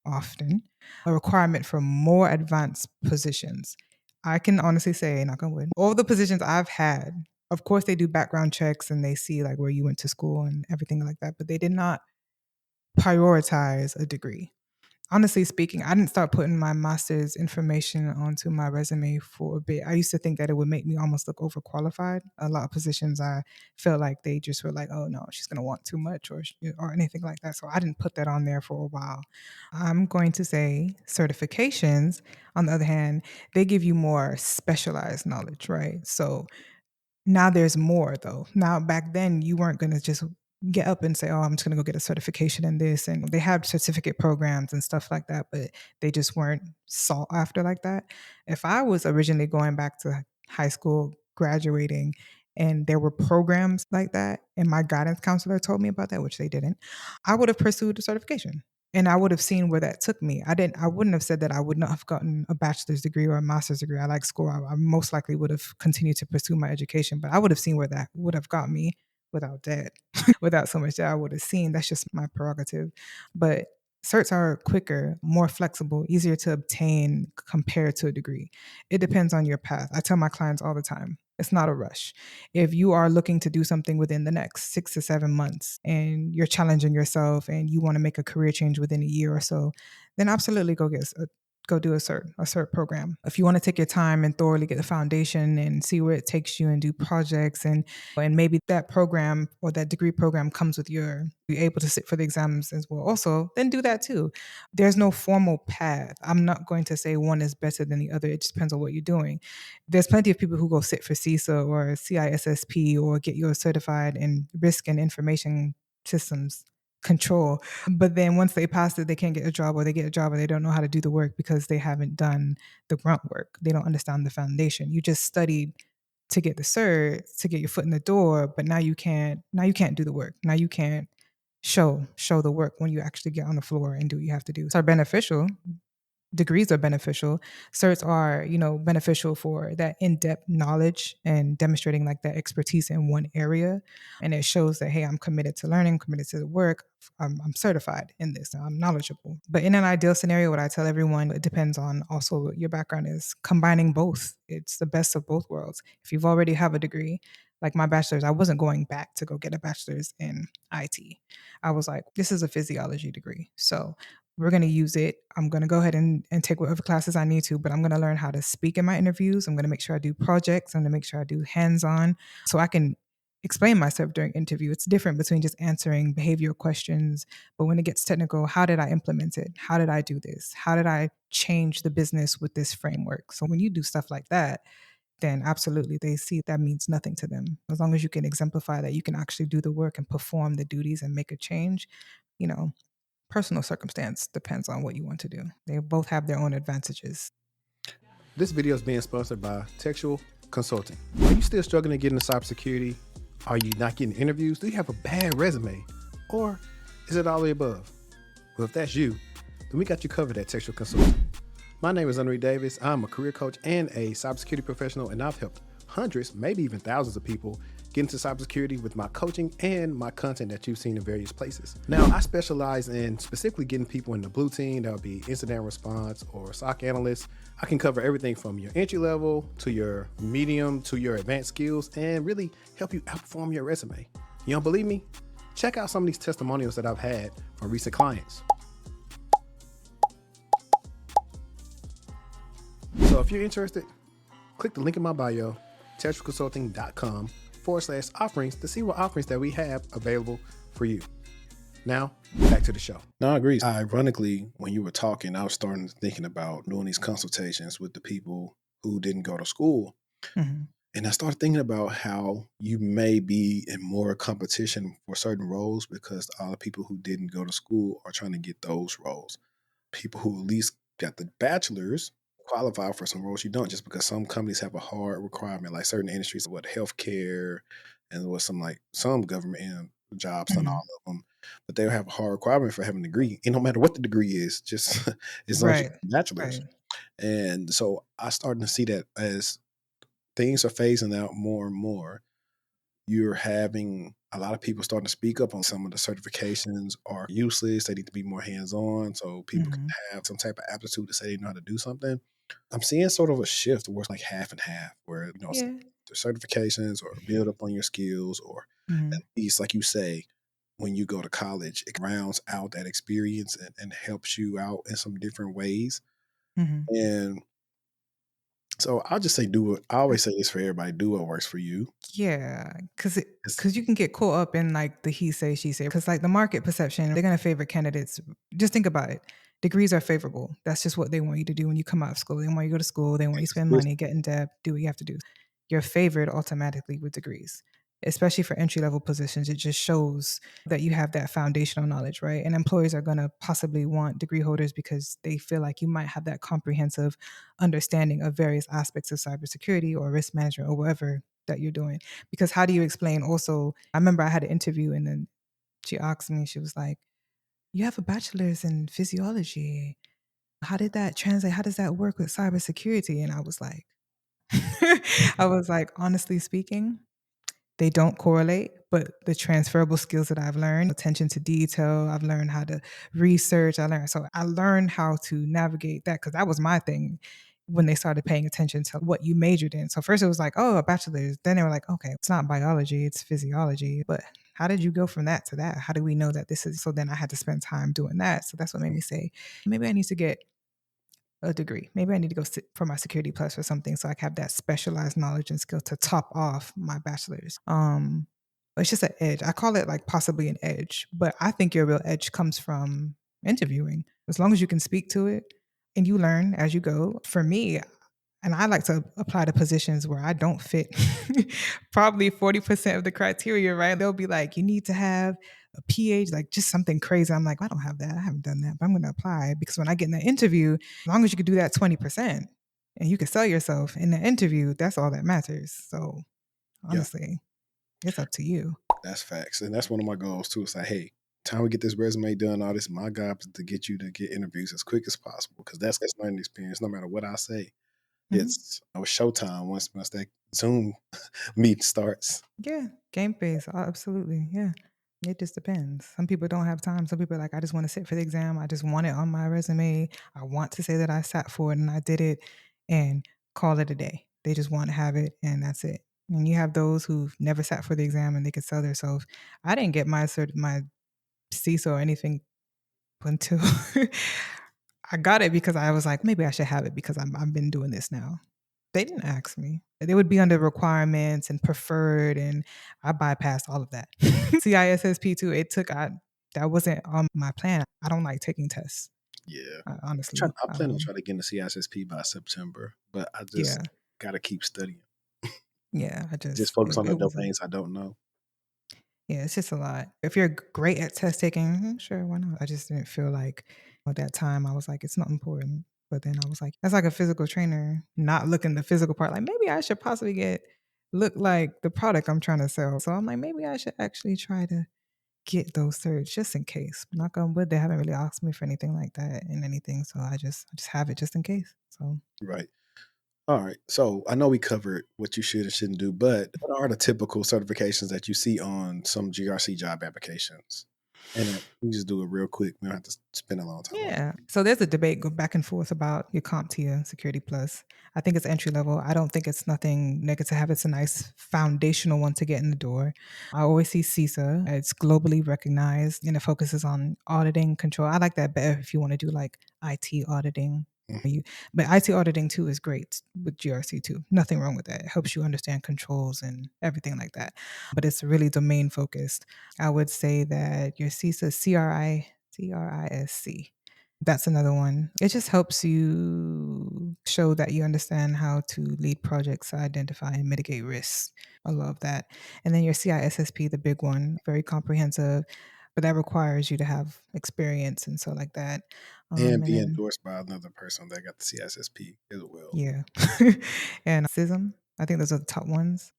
a requirement for more advanced positions. I can honestly say, knock on wood, all the positions I've had, of course, they do background checks and they see like where you went to school and everything like that, but they did not prioritize a degree. Honestly speaking, I didn't start putting my master's information onto my resume for a bit. I used to think that it would make me almost look overqualified. A lot of positions I felt like they just were like, "Oh no, she's gonna want too much," or anything like that. So I didn't put that on there for a while. I'm going to say certifications, on the other hand, they give you more specialized knowledge, right? So now there's more though. Now back then you weren't gonna just get up and say, "Oh, I'm just gonna go get a certification in this." And they had certificate programs and stuff like that, but they just weren't sought after like that. If I was originally going back to high school, graduating, and there were programs like that, and my guidance counselor told me about that, which they didn't, I would have pursued a certification. And I would have seen where that took me. I wouldn't have said that I would not have gotten a bachelor's degree or a master's degree. I like school. I most likely would have continued to pursue my education, but I would have seen where that would have got me without that, without so much that I would have seen. That's just my prerogative. But certs are quicker, more flexible, easier to obtain compared to a degree. It depends on your path. I tell my clients all the time, it's not a rush. If you are looking to do something within the next 6 to 7 months and you're challenging yourself and you want to make a career change within a year or so, then absolutely go do a cert program. If you want to take your time and thoroughly get the foundation and see where it takes you and do projects and maybe that program or that degree program comes with you're able to sit for the exams as well also, then do that too. There's no formal path. I'm not going to say one is better than the other. It just depends on what you're doing. There's plenty of people who go sit for CISA or CISSP or get you certified in risk and information systems control. But then once they pass it, they can't get a job, or they get a job and they don't know how to do the work because they haven't done the grunt work. They don't understand the foundation. You just studied to get the cert, to get your foot in the door, but now you can't do the work. Now you can't show the work when you actually get on the floor and do what you have to do. So are beneficial. Degrees are beneficial. Certs are, beneficial for that in-depth knowledge and demonstrating like that expertise in one area. And it shows that, hey, I'm committed to learning, committed to the work. I'm certified in this. I'm knowledgeable. But in an ideal scenario, what I tell everyone, it depends on also what your background is. Combining both, it's the best of both worlds. If you've already have a degree, like my bachelor's, I wasn't going back to go get a bachelor's in IT. I was like, this is a physiology degree. So we're going to use it. I'm going to go ahead and take whatever classes I need to, but I'm going to learn how to speak in my interviews. I'm going to make sure I do projects. I'm going to make sure I do hands-on so I can explain myself during interview. It's different between just answering behavioral questions, but when it gets technical, how did I implement it? How did I do this? How did I change the business with this framework? So when you do stuff like that, then absolutely they see that means nothing to them. As long as you can exemplify that you can actually do the work and perform the duties and make a change, you know, personal circumstance depends on what you want to do. They both have their own advantages. This video is being sponsored by Textual Consulting. Are you still struggling to get into cybersecurity? Are you not getting interviews? Do you have a bad resume? Or is it all the above? Well, if that's you, then we got you covered at Textual Consulting. My name is Henry Davis. I'm a career coach and a cybersecurity professional, and I've helped hundreds, maybe even thousands of people get into cybersecurity with my coaching and my content that you've seen in various places. Now, I specialize in specifically getting people in the blue team. That would be incident response or SOC analyst. I can cover everything from your entry level to your medium to your advanced skills and really help you outperform your resume. You don't believe me? Check out some of these testimonials that I've had from recent clients. So if you're interested, click the link in my bio, textualconsulting.com/offerings to see what offerings that we have available for you. Now, back to the show. No, I agree. Ironically, when you were talking, I was starting thinking about doing these consultations with the people who didn't go to school. Mm-hmm. And I started thinking about how you may be in more competition for certain roles because all the people who didn't go to school are trying to get those roles. People who at least got the bachelor's qualify for some roles you don't, just because some companies have a hard requirement, like certain industries, what healthcare and what some government jobs, not Mm-hmm. all of them, but they have a hard requirement for having a degree. And no matter what the degree is, just as long as you Right. have a bachelor's. Right. And so I starting to see that as things are phasing out more and more, you're having a lot of people starting to speak up on some of the certifications are useless. They need to be more hands-on so people can Mm-hmm. have some type of aptitude to say they know how to do something. I'm seeing sort of a shift where it's like half and half, where Yeah. the certifications or build up on your skills, or Mm-hmm. at least like you say, when you go to college, it rounds out that experience and helps you out in some different ways. Mm-hmm. And so I'll just say do it. I always say this for everybody: do what works for you. Yeah, because It's, you can get caught up in like the he say she say. Because like the market perception, they're gonna favor candidates. Just think about it. Degrees are favorable. That's just what they want you to do when you come out of school. They want you to go to school. They want you to spend money, get in debt, do what you have to do. You're favored automatically with degrees, especially for entry level positions. It just shows that you have that foundational knowledge, right? And employers are gonna possibly want degree holders because they feel like you might have that comprehensive understanding of various aspects of cybersecurity or risk management or whatever that you're doing. Because how do you explain also? I remember I had an interview and then she asked me, she was like, you have a bachelor's in physiology. How did that translate? How does that work with cybersecurity? And I was like, I was like, honestly speaking, they don't correlate, but the transferable skills that I've learned, attention to detail, I've learned how to research, I learned how to navigate that because that was my thing when they started paying attention to what you majored in. So first it was like, oh, a bachelor's. Then they were like, okay, it's not biology, it's physiology. But how did you go from that to that? How do we know that this is? So then I had to spend time doing that. So that's what made me say, maybe I need to get a degree. Maybe I need to go sit for my security plus or something so I can have that specialized knowledge and skill to top off my bachelor's. But it's just an edge. I call it like possibly an edge, but I think your real edge comes from interviewing. As long as you can speak to it and you learn as you go. For me, and I like to apply to positions where I don't fit probably 40% of the criteria, right? They'll be like, you need to have a PhD, like just something crazy. I'm like, I don't have that. I haven't done that, but I'm going to apply because when I get in the interview, as long as you could do that 20% and you can sell yourself in the interview, that's all that matters. So Yeah, honestly, it's up to you. that's facts. And that's one of my goals too. It's like, hey, time we get this resume done, all this, my job is to get you to get interviews as quick as possible because that's learning experience. No matter what I say, Mhm. it's showtime once that Zoom meeting starts. Yeah, game based. Absolutely. Yeah. It just depends. Some people don't have time. Some people are like, I just want to sit for the exam. I just want it on my resume. I want to say that I sat for it and I did it and call it a day. They just want to have it and that's it. And you have those who've never sat for the exam and they can sell themselves. I didn't get my CISO or anything until I got it because I was like, maybe I should have it because I've been doing this now. They didn't ask me. They would be under requirements and preferred, and I bypassed all of that. CISSP too. That wasn't on my plan. I don't like taking tests, Yeah. honestly. I plan on trying to get into CISSP by September, but I just Yeah, gotta keep studying. yeah. Just focus on the It was domains I don't know. yeah. It's just a lot. If you're great at test taking, sure, why not? I just didn't feel like at that time. I was like, it's not important. But then I was like, that's like a physical trainer not looking the physical part. Like maybe I should possibly look like the product I'm trying to sell. So I'm like, maybe I should actually try to get those certs just in case. Knock on wood, they haven't really asked me for anything like that and anything. So I just have it just in case. So Right. All right. So I know we covered what you should and shouldn't do, but what are the typical certifications that you see on some GRC job applications? And we just do it real quick. We don't have to spend a long time on it. yeah. So there's a debate go back and forth about your CompTIA Security Plus. I think it's entry level. I don't think it's nothing negative to have. It's a nice foundational one to get in the door. I always see CISA. It's globally recognized and it focuses on auditing control. I like that better if you want to do like IT auditing. Mm. But IT auditing too is great with GRC too. Nothing wrong with that. It helps you understand controls and everything like that. But it's really domain focused. I would say that your CISA, CRISC. That's another one. It just helps you show that you understand how to lead projects, identify and mitigate risks. I love that. And then your CISSP, the big one, very comprehensive, but that requires you to have experience and so like that. And And be then endorsed by another person that got the CISSP as well. yeah, and CISM. I think those are the top ones.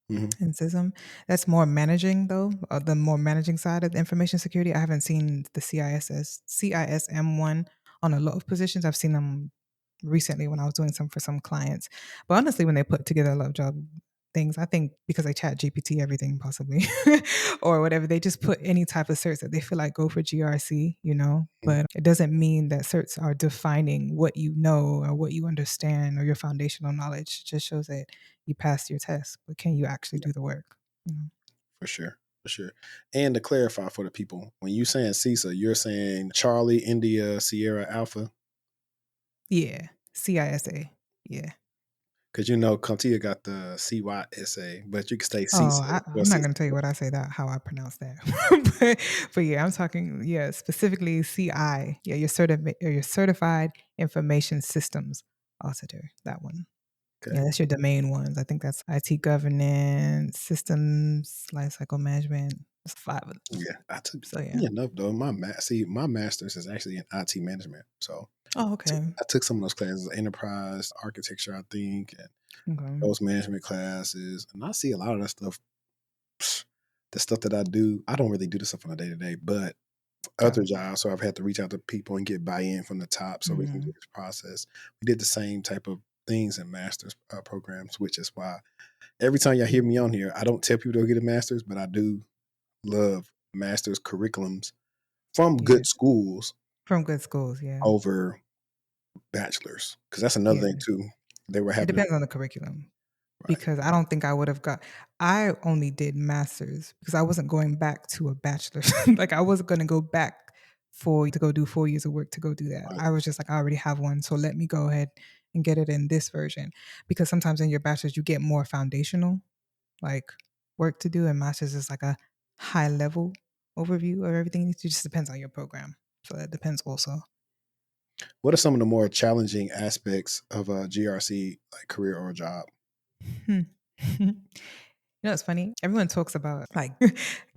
Hmm. And CISM. That's more managing though, the more managing side of the information security. I haven't seen the CISM one on a lot of positions. I've seen them recently when I was doing some for some clients. But honestly, when they put together a lot of job things, I think because they chat GPT everything possibly or whatever, they just put any type of certs that they feel like go for GRC, you know. But it doesn't mean that certs are defining what you know or what you understand or your foundational knowledge. It just shows that you passed your test, but can you actually Yeah, do the work? You know? for sure. For sure. And to clarify for the people, when you saying CISA, you're saying Charlie, India, Sierra, Alpha, Yeah. CISA. Yeah. because CompTIA got the CYSA, but you can say Oh, CISA or I'm not CISA. gonna tell you what I say that how I pronounce that, but yeah, I'm talking specifically CI. Yeah, your certified information systems auditor. That one. Okay. Yeah, that's your domain ones. I think that's IT governance, systems, lifecycle management. There's 5 of them. Yeah, I took So yeah. funny enough though. My master's is actually in IT management. So Oh, okay. I took some of those classes, enterprise architecture, I think, and Okay. those management classes. And I see a lot of that stuff. The stuff that I do, I don't really do this stuff on a day to day, but Got other it. jobs. So I've had to reach out to people and get buy in from the top so we can Mhm. get this process. We did the same type of things in master's programs, which is why every time y'all hear me on here, I don't tell people to get a master's, but I do love master's curriculums from Yeah. good schools From good schools. Yeah. over bachelor's, because that's another Yeah. thing too. They were It having depends on the curriculum. right, Because I don't think I would have I only did masters because I wasn't going back to a bachelor's. Like I wasn't gonna go back to go do 4 years of work to go do that. right. I was just like, I already have one, so let me go ahead and get it in this version. Because sometimes in your bachelor's you get more foundational like work to do, and masters is like a high level overview of everything. It just depends on your program. So that depends also. What are some of the more challenging aspects of a GRC like career or job? Hmm. You know, it's funny. Everyone talks about like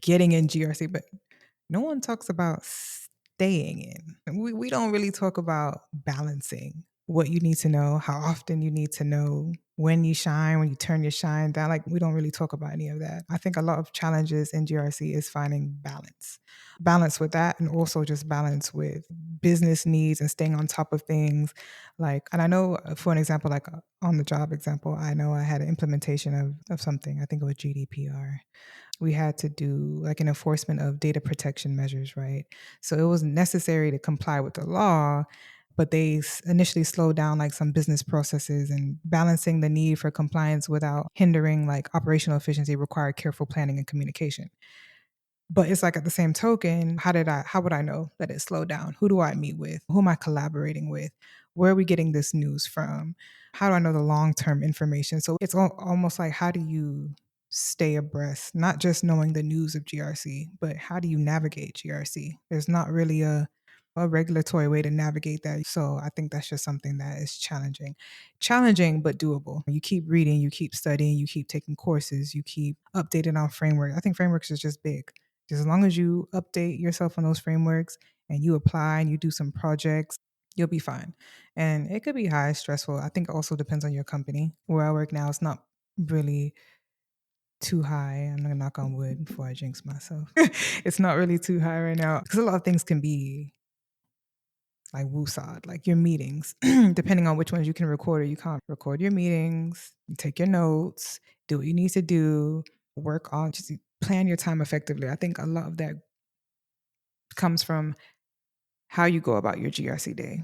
getting in GRC, but no one talks about staying in. And we don't really talk about balancing what you need to know, how often you need to know, when you shine, when you turn your shine down. Like, we don't really talk about any of that. I think a lot of challenges in GRC is finding balance with that, and also just balance with business needs and staying on top of things. Like, and I know for an example, like on the job example, I know I had an implementation of something, I think it was GDPR. We had to do like an enforcement of data protection measures, right? So it was necessary to comply with the law, but they initially slowed down like some business processes, and balancing the need for compliance without hindering like operational efficiency required careful planning and communication. But it's like at the same token, how would I know that it slowed down? Who do I meet with? Who am I collaborating with? Where are we getting this news from? How do I know the long-term information? So it's almost like, how do you stay abreast, not just knowing the news of GRC, but how do you navigate GRC? There's not really a regulatory way to navigate that. So I think that's just something that is challenging. Challenging, but doable. You keep reading, you keep studying, you keep taking courses, you keep updating on framework. I think frameworks is just big. Just as long as you update yourself on those frameworks and you apply and you do some projects, you'll be fine. And it could be high stressful. I think it also depends on your company. Where I work now, it's not really too high. I'm gonna knock on wood before I jinx myself. It's not really too high right now because a lot of things can be like woosad, like your meetings, depending on which ones you can record or you can't record your meetings, you take your notes, do what you need to do, work on, just plan your time effectively. I think a lot of that comes from how you go about your GRC day.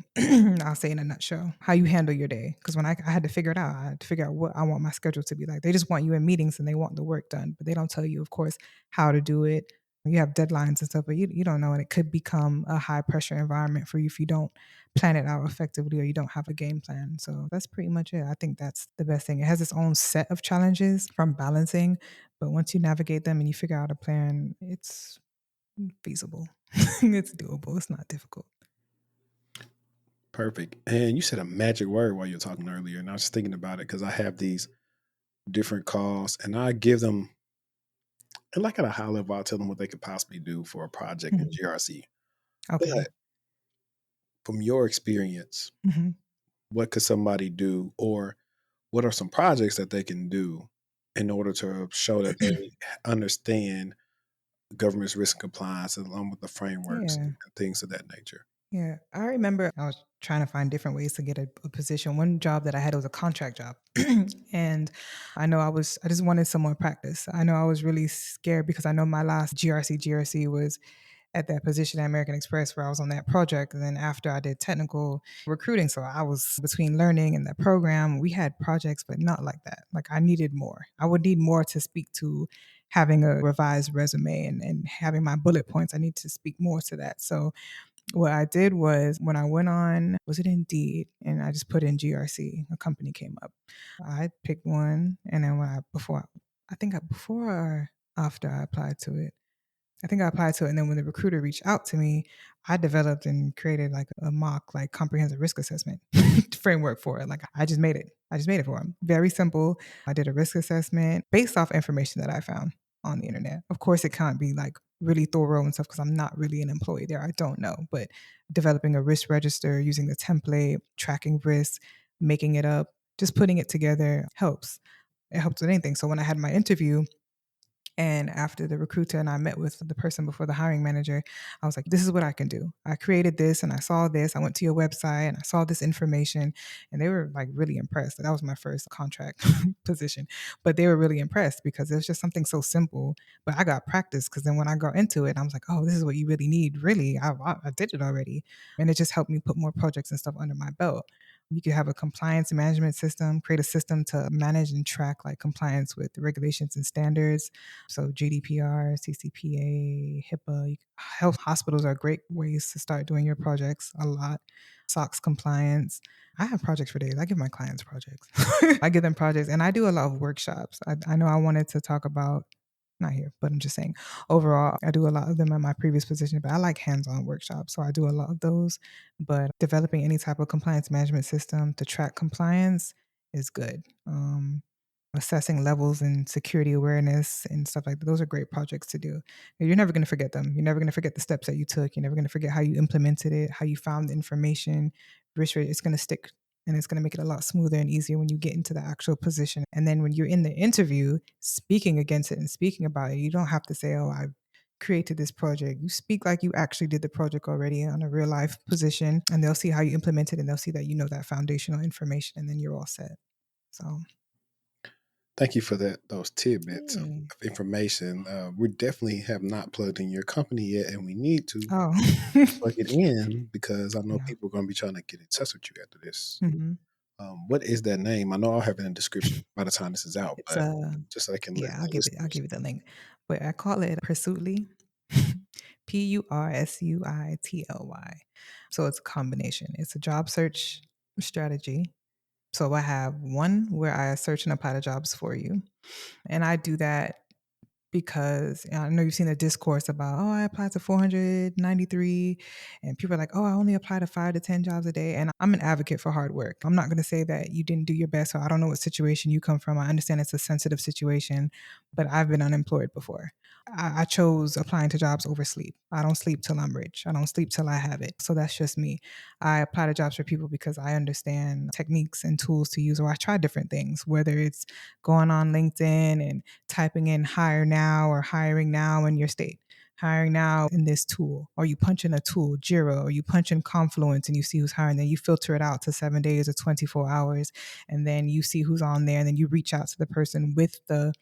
I'll say in a nutshell, how you handle your day. Because when I had to figure it out, I had to figure out what I want my schedule to be like. They just want you in meetings and they want the work done, but they don't tell you, of course, how to do it. You have deadlines and stuff, but you don't know. And it could become a high pressure environment for you if you don't plan it out effectively or you don't have a game plan. So that's pretty much it. I think that's the best thing. It has its own set of challenges from balancing, but once you navigate them and you figure out a plan, it's feasible. It's doable. It's not difficult. Perfect. And you said a magic word while you were talking earlier, and I was thinking about it because I have these different calls, and I give them, and like at a high level, I'll tell them what they could possibly do for a project in Mhm. GRC. Okay. But from your experience, Mhm. what could somebody do, or what are some projects that they can do in order to show that they understand government's risk and compliance along with the frameworks Yeah. and things of that nature? Yeah. I remember I was trying to find different ways to get a position. One job that I had was a contract job. And I just wanted some more practice. I know I was really scared because I know my last GRC was at that position at American Express where I was on that project. And then after I did technical recruiting, so I was between learning and that program, we had projects, but not like that. Like I needed more. I would need more to speak to having a revised resume and having my bullet points. I need to speak more to that. So what I did was when I went on, was it Indeed? And I just put in GRC, a company came up. I picked one. And then before or after I applied to it, I think I applied to it, and then when the recruiter reached out to me, I developed and created like a mock, like comprehensive risk assessment framework for it. Like I just made it. I just made it for him. Very simple. I did a risk assessment based off information that I found on the internet. Of course, it can't be like really thorough and stuff because I'm not really an employee there. I don't know, but developing a risk register, using the template, tracking risks, making it up, just putting it together helps. It helps with anything. So when I had my interview, And after the recruiter and I met with the person before the hiring manager, I was like, this is what I can do. I created this and I saw this. I went to your website and I saw this information. And they were like really impressed. That was my first contract position. But they were really impressed because it was just something so simple. But I got practice because then when I got into it, I was like, oh, this is what you really need. Really, I did it already. And it just helped me put more projects and stuff under my belt. You could have a compliance management system, create a system to manage and track like compliance with the regulations and standards. So GDPR, CCPA, HIPAA, health hospitals are great ways to start doing your projects a lot. SOX compliance. I have projects for days. I give my clients projects. I give them projects and I do a lot of workshops. I know I wanted to talk about, not here, but I'm just saying overall, I do a lot of them in my previous position, but I like hands-on workshops. So I do a lot of those. But developing any type of compliance management system to track compliance is good. Assessing levels and security awareness and stuff like that. Those are great projects to do. You're never going to forget them. You're never going to forget the steps that you took. You're never going to forget how you implemented it, how you found the information. It's going to stick and it's going to make it a lot smoother and easier when you get into the actual position. And then when you're in the interview, speaking against it and speaking about it, you don't have to say, oh, I created this project. You speak like you actually did the project already on a real life position, and they'll see how you implemented it and they'll see that you know that foundational information, and then you're all set. So Thank you for those tidbits of yeah. information. We definitely have not plugged in your company yet, and we need to Oh. plug it in because I know Yeah. people are going to be trying to get in touch with you after this. Mhm. What is that name? I know I'll have it in the description by the time this is out, It's but just so I can let yeah, the I'll listeners. give you the link. But I call it Pursuitly. Pursuitly. So it's a combination. It's a job search strategy. So I have one where I search and apply to jobs for you. And I do that because I know you've seen the discourse about, oh, I applied to 493, and people are like, oh, I only apply to 5 to 10 jobs a day. And I'm an advocate for hard work. I'm not going to say that you didn't do your best. So I don't know what situation you come from. I understand it's a sensitive situation, but I've been unemployed before. I chose applying to jobs over sleep. I don't sleep till I'm rich. I don't sleep till I have it. So that's just me. I apply to jobs for people because I understand techniques and tools to use, or I try different things, whether it's going on LinkedIn and typing in hire now or hiring now in your state, hiring now in this tool, or you punch in a tool, Jira, or you punch in Confluence and you see who's hiring. Then you filter it out to 7 days or 24 hours, and then you see who's on there, and then you reach out to the person with the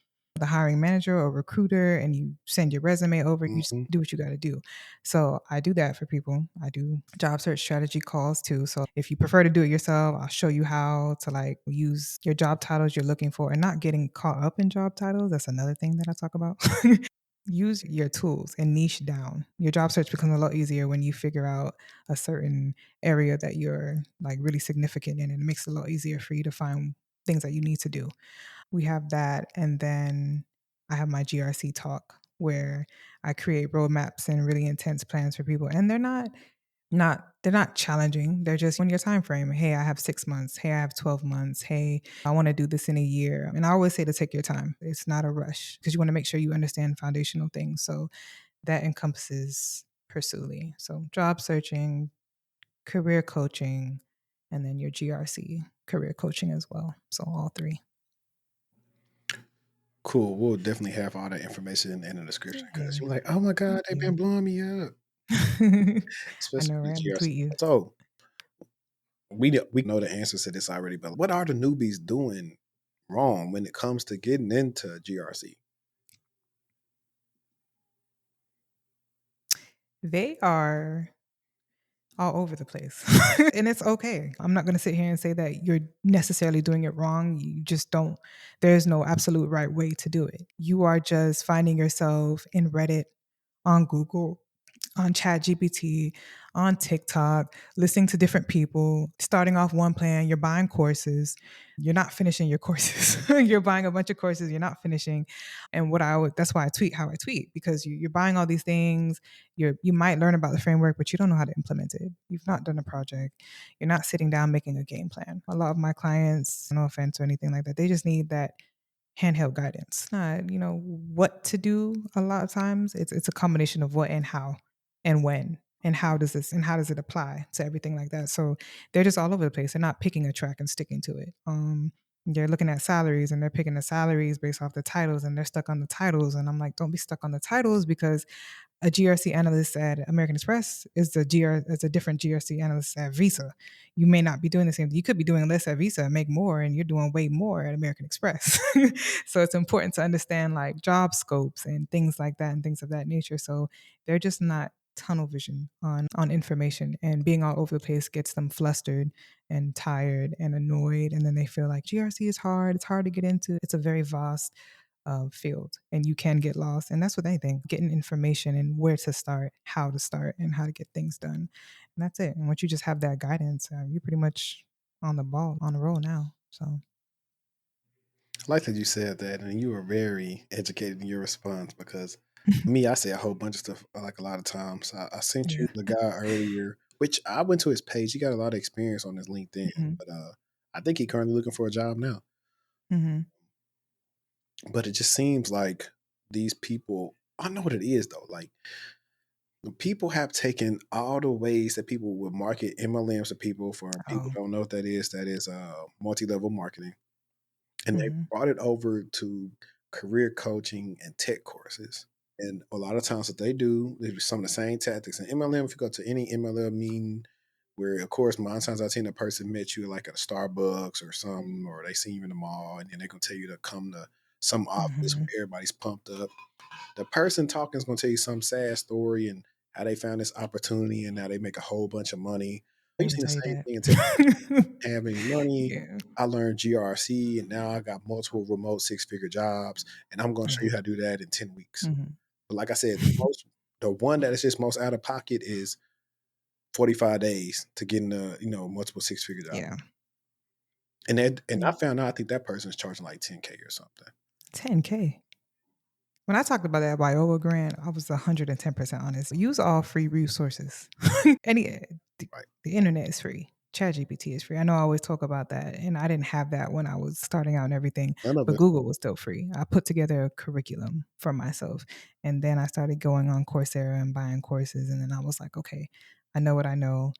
hiring manager or recruiter and you send your resume over. You just Mhm. do what you got to do. So I do that for people. I do job search strategy calls too. So if you prefer to do it yourself, I'll show you how to like use your job titles you're looking for and not getting caught up in job titles. That's another thing that I talk about. Use your tools and niche down. Your job search becomes a lot easier when you figure out a certain area that you're like really significant in, and it makes it a lot easier for you to find things that you need to do. We have that, and then I have my GRC talk where I create roadmaps and really intense plans for people, and they're not challenging. They're just on your time frame. Hey, I have 6 months. Hey, I have 12 months. Hey, I want to do this in a year. And I always say to take your time. It's not a rush because you want to make sure you understand foundational things. So that encompasses Pursuitly. So job searching, career coaching, and then your GRC career coaching as well. So all three. Cool. We'll definitely have all that information in the description because Yeah. you're like, oh my God, Thank they've been you. blowing me up, I especially know, the right? I'm gonna GRC. tweet you. So we know the answers to this already, but what are the newbies doing wrong when it comes to getting into GRC? They are all over the place. And it's okay. I'm not going to sit here and say that you're necessarily doing it wrong. You just don't, there's no absolute right way to do it. You are just finding yourself in Reddit, on Google, on ChatGPT, on TikTok, listening to different people, starting off one plan, you're buying courses, you're not finishing your courses. You're buying a bunch of courses, you're not finishing. And that's why I tweet how I tweet, because you're buying all these things. You might learn about the framework, but you don't know how to implement it. You've not done a project. You're not sitting down making a game plan. A lot of my clients, no offense or anything like that, they just need that handheld guidance. Not, what to do a lot of times. It's a combination of what and how and when and how does it apply to everything like that. So they're just all over the place. They're not picking a track and sticking to it. They're looking at salaries and they're picking the salaries based off the titles and they're stuck on the titles. And I'm like, don't be stuck on the titles because a GRC analyst at American Express is a different GRC analyst at Visa. You may not be doing the same. You could be doing less at Visa and make more, and you're doing way more at American Express. So it's important to understand like job scopes and things like that and things of that nature. So they're just not tunnel vision on information, and being all over the place gets them flustered and tired and annoyed, and then they feel like GRC is hard. It's hard to get into. It's a very vast field and you can get lost. And that's with anything, getting information and where to start, and how to get things done. And that's it. And once you just have that guidance, you're pretty much on the ball, on the roll now. So, I like that you said that, and you were very educated in your response because me, I say a whole bunch of stuff like a lot of times. I sent you yeah. the guy earlier, which I went to his page. He got a lot of experience on his LinkedIn, Hmm. but I think he currently looking for a job now. Hmm. But it just seems like these people, I know what it is though. Like people have taken all the ways that people would market MLMs to people. For people Oh. who don't know what that is multi-level marketing, and they Hmm. brought it over to career coaching and tech courses. And a lot of times, what they do some of the same tactics. And MLM, if you go to any MLM meeting, where of course, 9 times out of 10, the person met you like at a Starbucks or something, or they see you in the mall, and then they're gonna tell you to come to some office Hmm. where everybody's pumped up. The person talking is gonna tell you some sad story and how they found this opportunity and now they make a whole bunch of money. Are you Let me saying the tell you same that. thing until you have any money? Yeah. I learned GRC and now I got multiple remote 6-figure jobs, and I'm gonna show you Yeah. how to do that in 10 weeks. Hmm. But like I said, the one that is just most out of pocket is 45 days to get in a multiple 6-figure job. Yeah. And I found out I think that person is charging like 10K or something. 10K. When I talked about that Iowa grant, I was 110% honest. Use all free resources. Any the, Right. the internet is free. ChatGPT is free. I know I always talk about that, and I didn't have that when I was starting out and everything. None of But it. Google was still free. I put together a curriculum for myself, and then I started going on Coursera and buying courses, and then I was like, okay, I know what I know.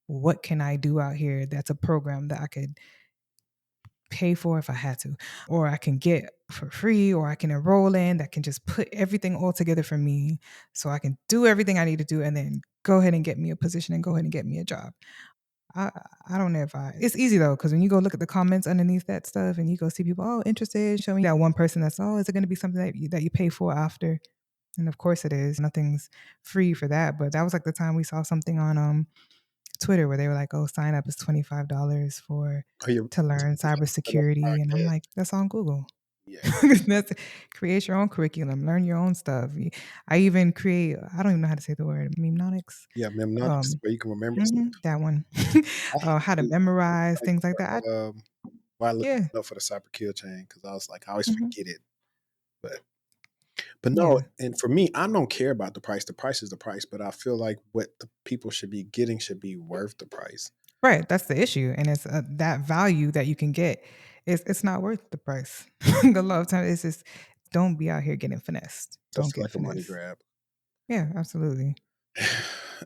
What can I do out here? That's a program that I could pay for if I had to, or I can get for free, or I can enroll in that can just put everything all together for me so I can do everything I need to do and then go ahead and get me a position and go ahead and get me a job. I I don't know if it's easy though, because when you go look at the comments underneath that stuff and you go see people, oh, interested, show me that one person that's, oh, is it going to be something that you pay for after? And of course it is. Nothing's free for that. But that was like the time we saw something on Twitter where they were like, "Oh, sign up is $25 for Oh, yeah. to learn cybersecurity," and I'm Podcast. like, "That's on Google." Yeah. That's create your own curriculum, learn your own stuff. I even create. I don't even know how to say the word memnonics. Yeah, Memnonics, Um, where you can remember stuff. that one. I had How to to memorize like things like that. why I looked Yeah. it up for the cyber kill chain because I was like, I always Hmm. forget it. But but no, Yeah. and for me, I don't care about the price. The price is the price, but I feel like what the people should be getting should be worth the price. Right. That's the issue, and it's that value that you can get. It's not worth the price. A lot of times, it's just don't be out here getting finessed. That's Don't feel get like a money finessed. grab. Yeah, absolutely.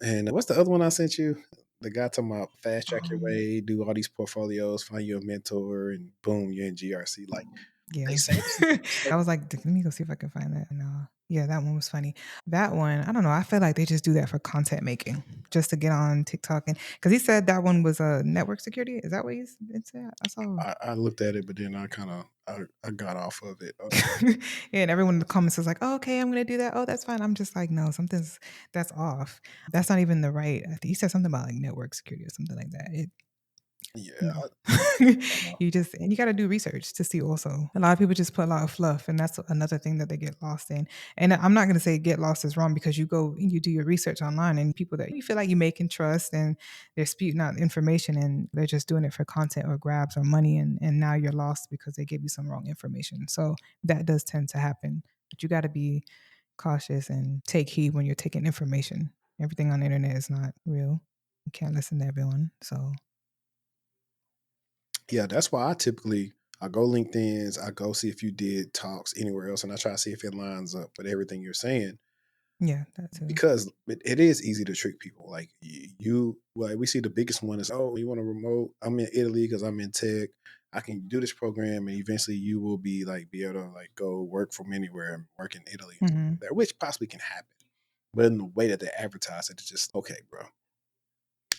And what's the other one I sent you? The guy talking about fast track your Um, way, do all these portfolios, find you a mentor, and boom, you're in GRC. Like they yeah. say this is I was like, let me go see if I can find that. No. Yeah, that one was funny. That one, I don't know. I feel like they just do that for content making, just to get on TikTok. And because he said that one was a network security. Is that what he said? I saw. I looked at it, but then I kind of I got off of it. Yeah, and everyone in the comments was like, oh, okay, I'm gonna do that. Oh, that's fine. I'm just like, no, that's off. That's not even the right. I think he said something about like network security or something like that. Yeah, No. I don't know. You gotta do research to see also. A lot of people just put a lot of fluff, and that's another thing that they get lost in. And I'm not gonna say get lost is wrong because you go and you do your research online and people that you feel like you may can trust and they're spewing out information and they're just doing it for content or grabs or money and now you're lost because they gave you some wrong information. So that does tend to happen. But you gotta be cautious and take heed when you're taking information. Everything on the internet is not real. You can't listen to everyone. So Yeah, that's why I go LinkedIn's, I go see if you did talks anywhere else, and I try to see if it lines up with everything you're saying yeah, that too. because it is easy to trick people. Like we see the biggest one is, oh, you want a remote? I'm in Italy because I'm in tech. I can do this program and eventually you will be able to go work from anywhere and work in Italy and stuff Hmm. like that, which possibly can happen. But in the way that they advertise it, it's just okay, bro.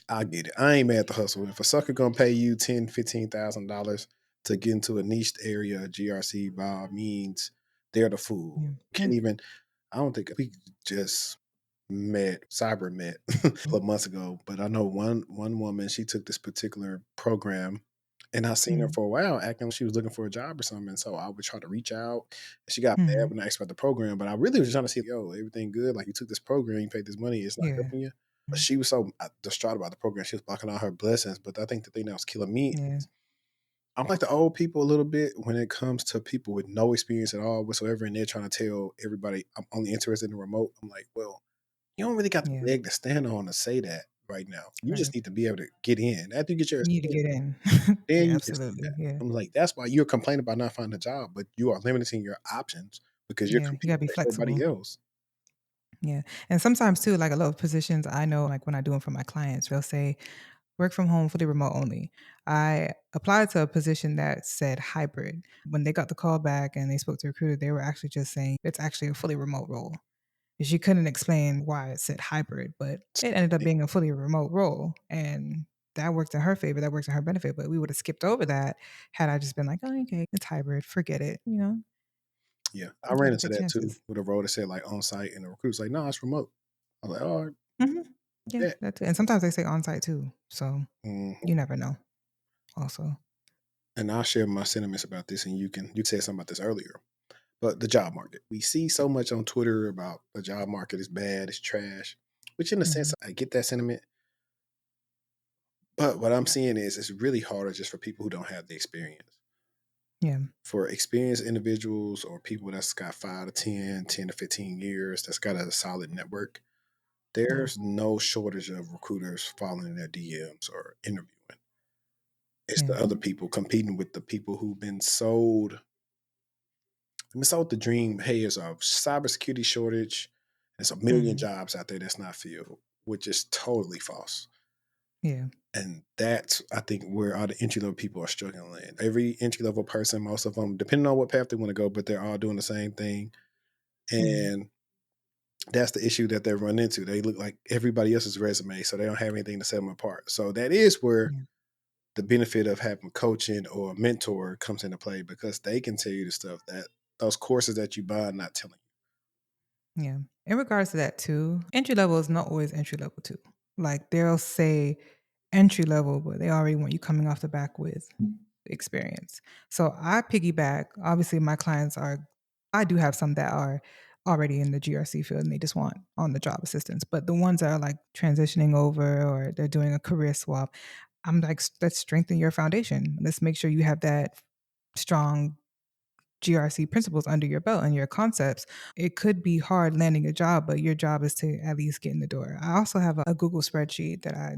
I get it. I ain't mad at the hustle. If a sucker gonna pay you $10,000, $15,000 to get into a niched area, GRC by all means, they're the fool. Yeah. Can't Yeah. even. I don't think we just cyber met a couple of months ago. But I know one woman. She took this particular program, and I seen her Mm-hmm. for a while acting like she was looking for a job or something. So I would try to reach out. She got mad Hmm. when I asked about the program, but I really was trying to see, yo, everything good? Like you took this program, you paid this money, it's not Yeah. helping you. But she was so distraught about the program, she was blocking all her blessings. But I think the thing that was killing me Yeah. is I'm like the old people a little bit when it comes to people with no experience at all whatsoever, and they're trying to tell everybody I'm only interested in the remote. I'm like, well, you don't really got the Yeah. leg to stand on to say that right now. You just Right. need to be able to get in. After you get your You need to experience, get in. then Yeah, you can say that. absolutely. Yeah. I'm like, that's why you're complaining about not finding a job, but you are limiting your options because you're Yeah. You competing gotta be with everybody flexible. else. Yeah. And sometimes too, like a lot of positions I know, like when I do them for my clients, they'll say work from home, fully remote only. I applied to a position that said hybrid. When they got the call back and they spoke to a recruiter, they were actually just saying it's actually a fully remote role. She couldn't explain why it said hybrid, but it ended up being a fully remote role. And that worked in her favor. That worked in her benefit. But we would have skipped over that had I just been like, oh, okay, it's hybrid. Forget it. Yeah, I You got ran to into take that too chances. with a role that said on site, and the recruiter's like, "No, it's remote." I was like, "Oh, Hmm. Yeah, bet." that's it. And sometimes they say on site too. So Mhm. you never know, also. And I'll share my sentiments about this, and you said something about this earlier. But the job market, we see so much on Twitter about the job market is bad, it's trash. Which, in a Hmm. sense, I get that sentiment. But what I'm seeing is it's really harder just for people who don't have the experience. Yeah. For experienced individuals or people that's got 5 to 10, 10 to 15 years, that's got a solid network, Yeah. there's no shortage of recruiters following their DMs or interviewing. It's Yeah. the other people competing with the people who've been sold the dream. Hey, there's a cybersecurity shortage. There's a million Hmm. jobs out there that's not filled, which is totally false. Yeah. And that's, I think, where all the entry level people are struggling. Every entry level person, most of them, depending on what path they want to go, but they're all doing the same thing. Hmm. And that's the issue that they run into. They look like everybody else's resume, so they don't have anything to set them apart. So that is where Yeah. the benefit of having coaching or a mentor comes into play, because they can tell you the stuff that those courses that you buy are not telling Yeah. In regards to that too, entry level is not always entry level too. Like they'll say entry level, but they already want you coming off the back with experience. So I piggyback. Obviously, my clients are, I do have some that are already in the GRC field and they just want on the job assistance. But the ones that are like transitioning over or they're doing a career swap, I'm like, let's strengthen your foundation. Let's make sure you have that strong GRC principles under your belt and your concepts. It could be hard landing a job, but your job is to at least get in the door. I also have a Google spreadsheet that I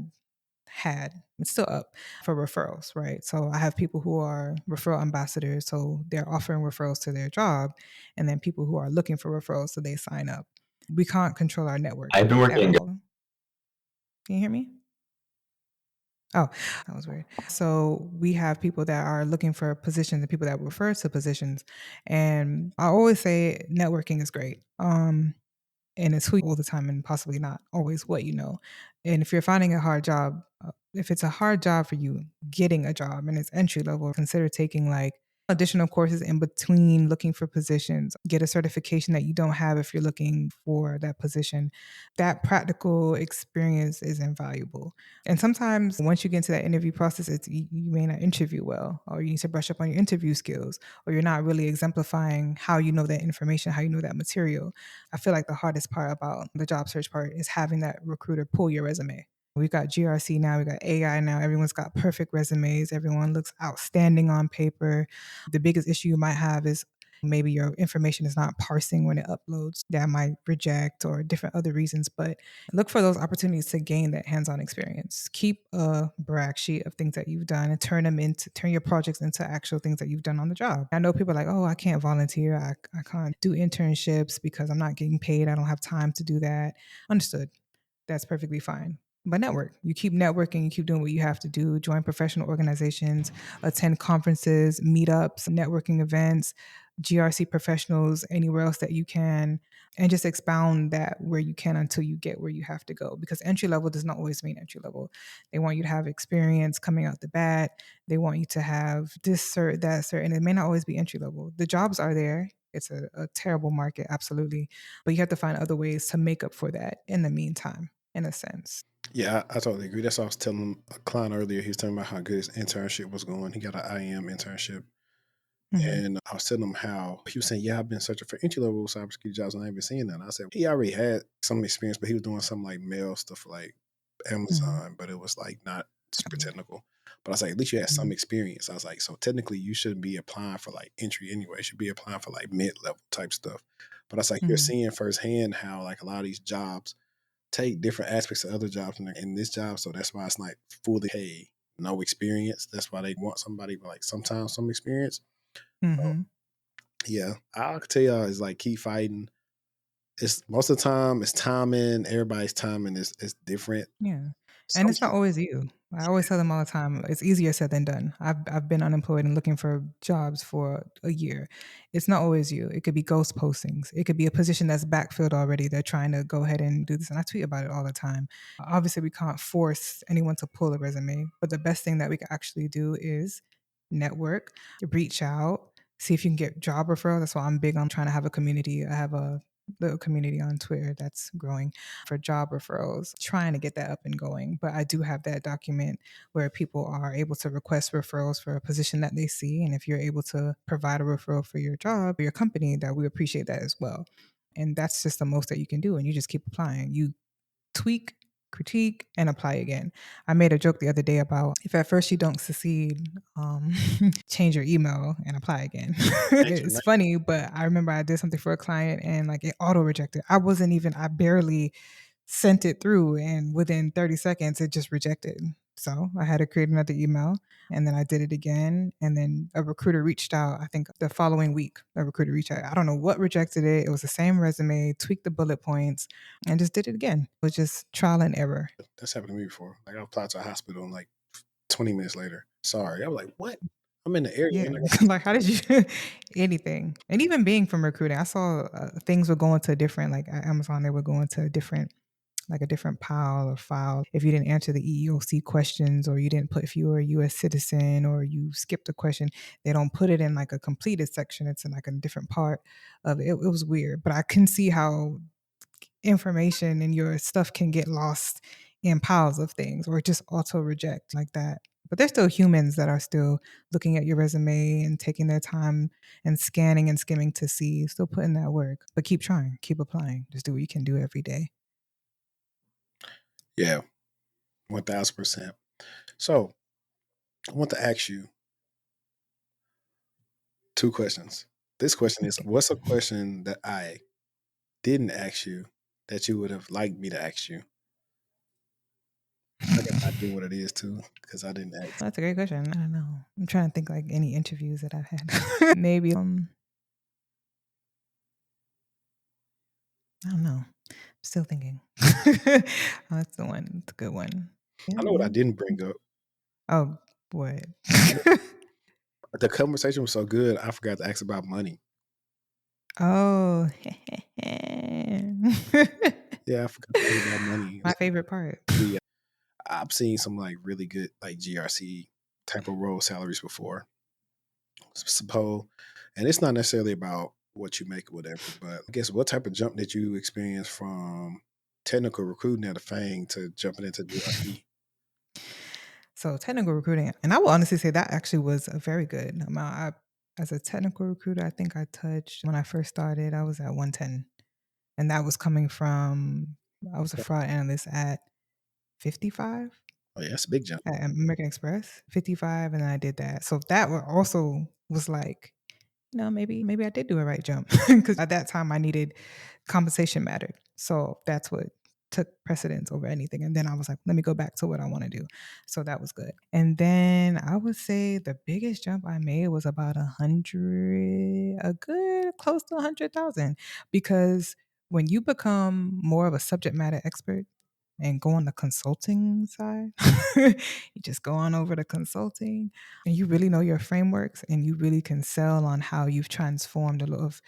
had, it's still up, for referrals, right? So I have people who are referral ambassadors, so they're offering referrals to their job, and then people who are looking for referrals, so they sign up. We can't control our network I've been at working. all. Can you hear me? Oh, that was weird. So we have people that are looking for positions and people that refer to positions. And I always say networking is great. And it's who you all the time and possibly not always what you know. And if you're finding a hard job, if it's a hard job for you getting a job and it's entry level, consider taking like additional courses in between looking for positions. Get a certification that you don't have if you're looking for that position. That practical experience is invaluable. And sometimes once you get into that interview process, you may not interview well, or you need to brush up on your interview skills, or you're not really exemplifying how you know that information, how you know that material. I feel like the hardest part about the job search part is having that recruiter pull your resume. We've got GRC now, we've got AI now, everyone's got perfect resumes, everyone looks outstanding on paper. The biggest issue you might have is maybe your information is not parsing when it uploads. That might reject or different other reasons, but look for those opportunities to gain that hands-on experience. Keep a brag sheet of things that you've done and turn your projects into actual things that you've done on the job. I know people are like, oh, I can't volunteer. I can't do internships because I'm not getting paid. I don't have time to do that. Understood. That's perfectly fine. But network. You keep networking, you keep doing what you have to do, join professional organizations, attend conferences, meetups, networking events, GRC professionals, anywhere else that you can, and just expound that where you can until you get where you have to go. Because entry level does not always mean entry level. They want you to have experience coming out the bat. They want you to have this cert, that cert, and it may not always be entry level. The jobs are there. It's a terrible market, absolutely. But you have to find other ways to make up for that in the meantime, in a sense. Yeah, I totally agree. That's what I was telling a client earlier. He was telling me about how good his internship was going. He got an IM internship. Mhm. And I was telling him how he was saying, yeah, I've been searching for entry level cybersecurity jobs and I ain't been seeing none. I said, he already had some experience, but he was doing some like mail stuff for like Mhm. Amazon, but it was like not super Okay. technical. But I was like, at least you had some Mhm. experience. I was like, so technically you shouldn't be applying for like entry anyway. You should be applying for like mid level type stuff. But I was like, you're Mhm. seeing firsthand how like a lot of these jobs take different aspects of other jobs in this job. So that's why it's like fully pay, no experience. That's why they want somebody with like sometimes some experience. So, Mhm. yeah, I'll tell y'all is like keep fighting. It's most of the time it's timing. Everybody's timing is different. Yeah. And Some it's not always you. I always tell them all the time, it's easier said than done. I've been unemployed and looking for jobs for a year. It's not always you. It could be ghost postings. It could be a position that's backfilled already. They're trying to go ahead and do this. And I tweet about it all the time. Obviously, we can't force anyone to pull a resume, but the best thing that we can actually do is network, reach out, see if you can get job referrals. That's why I'm big on trying to have a community. I have a little community on Twitter that's growing for job referrals, trying to get that up and going. But I do have that document where people are able to request referrals for a position that they see. And if you're able to provide a referral for your job or your company, that we appreciate that as well. And that's just the most that you can do. And you just keep applying. You tweak, critique, and apply again. I made a joke the other day about if at first you don't succeed, change your email and apply again. change your It's name. funny, but I remember I did something for a client and like it auto rejected. I barely sent it through and within 30 seconds it just rejected. So I had to create another email and then I did it again. And then a recruiter reached out, I think the following week, a recruiter reached out. I don't know what rejected it. It was the same resume, tweaked the bullet points and just did it again. It was just trial and error. That's happened to me before. Like I applied to a hospital and like 20 minutes later. Sorry. I was like, what? I'm in the area Yeah. and I got Like, how did you, anything? And even being from recruiting, I saw things were going to different, like at Amazon, they were going to different like a different pile or file if you didn't answer the EEOC questions or you didn't put if you were a US citizen or you skipped a question, they don't put it in like a completed section. It's in like a different part of it. It was weird, but I can see how information and your stuff can get lost in piles of things or just auto reject like that. But there's still humans that are still looking at your resume and taking their time and scanning and skimming to see, still putting that work. But keep trying, keep applying. Just do what you can do every day. yeah, 1000%. So I want to ask you two questions. This question is Okay. what's a question that I didn't ask you that you would have liked me to ask you? I got an idea what it is too, because I didn't ask. That's a great question. I don't know. I'm trying to think like any interviews that I've had. Maybe I don't know. Still thinking. Oh, that's the one. It's a good one. Yeah, I know what I yeah. didn't bring up. Oh, what? The conversation was so good, I forgot to ask about money. Oh. Yeah, I forgot to ask about money. My favorite part. I've seen some like really good like GRC type of role salaries before. Suppose, and it's not necessarily about what you make or whatever, but I guess what type of jump did you experience from technical recruiting at a Fang to jumping into GRC? So technical recruiting, and I will honestly say that actually was a very good amount. As a technical recruiter, I think I touched when I first started, I was at 110. And that was coming from I was a fraud analyst at 55 Oh yeah, that's a big jump. at American Express, 55, and then I did that. So that also was like, maybe I did do a right jump because at that time I needed compensation mattered. So that's what took precedence over anything. And then I was like, let me go back to what I want to do. So that was good. And then I would say the biggest jump I made was about 100, a good close to 100,000 because when you become more of a subject matter expert, and go on the consulting side. You just go on over to consulting and you really know your frameworks and you really can sell on how you've transformed a lot of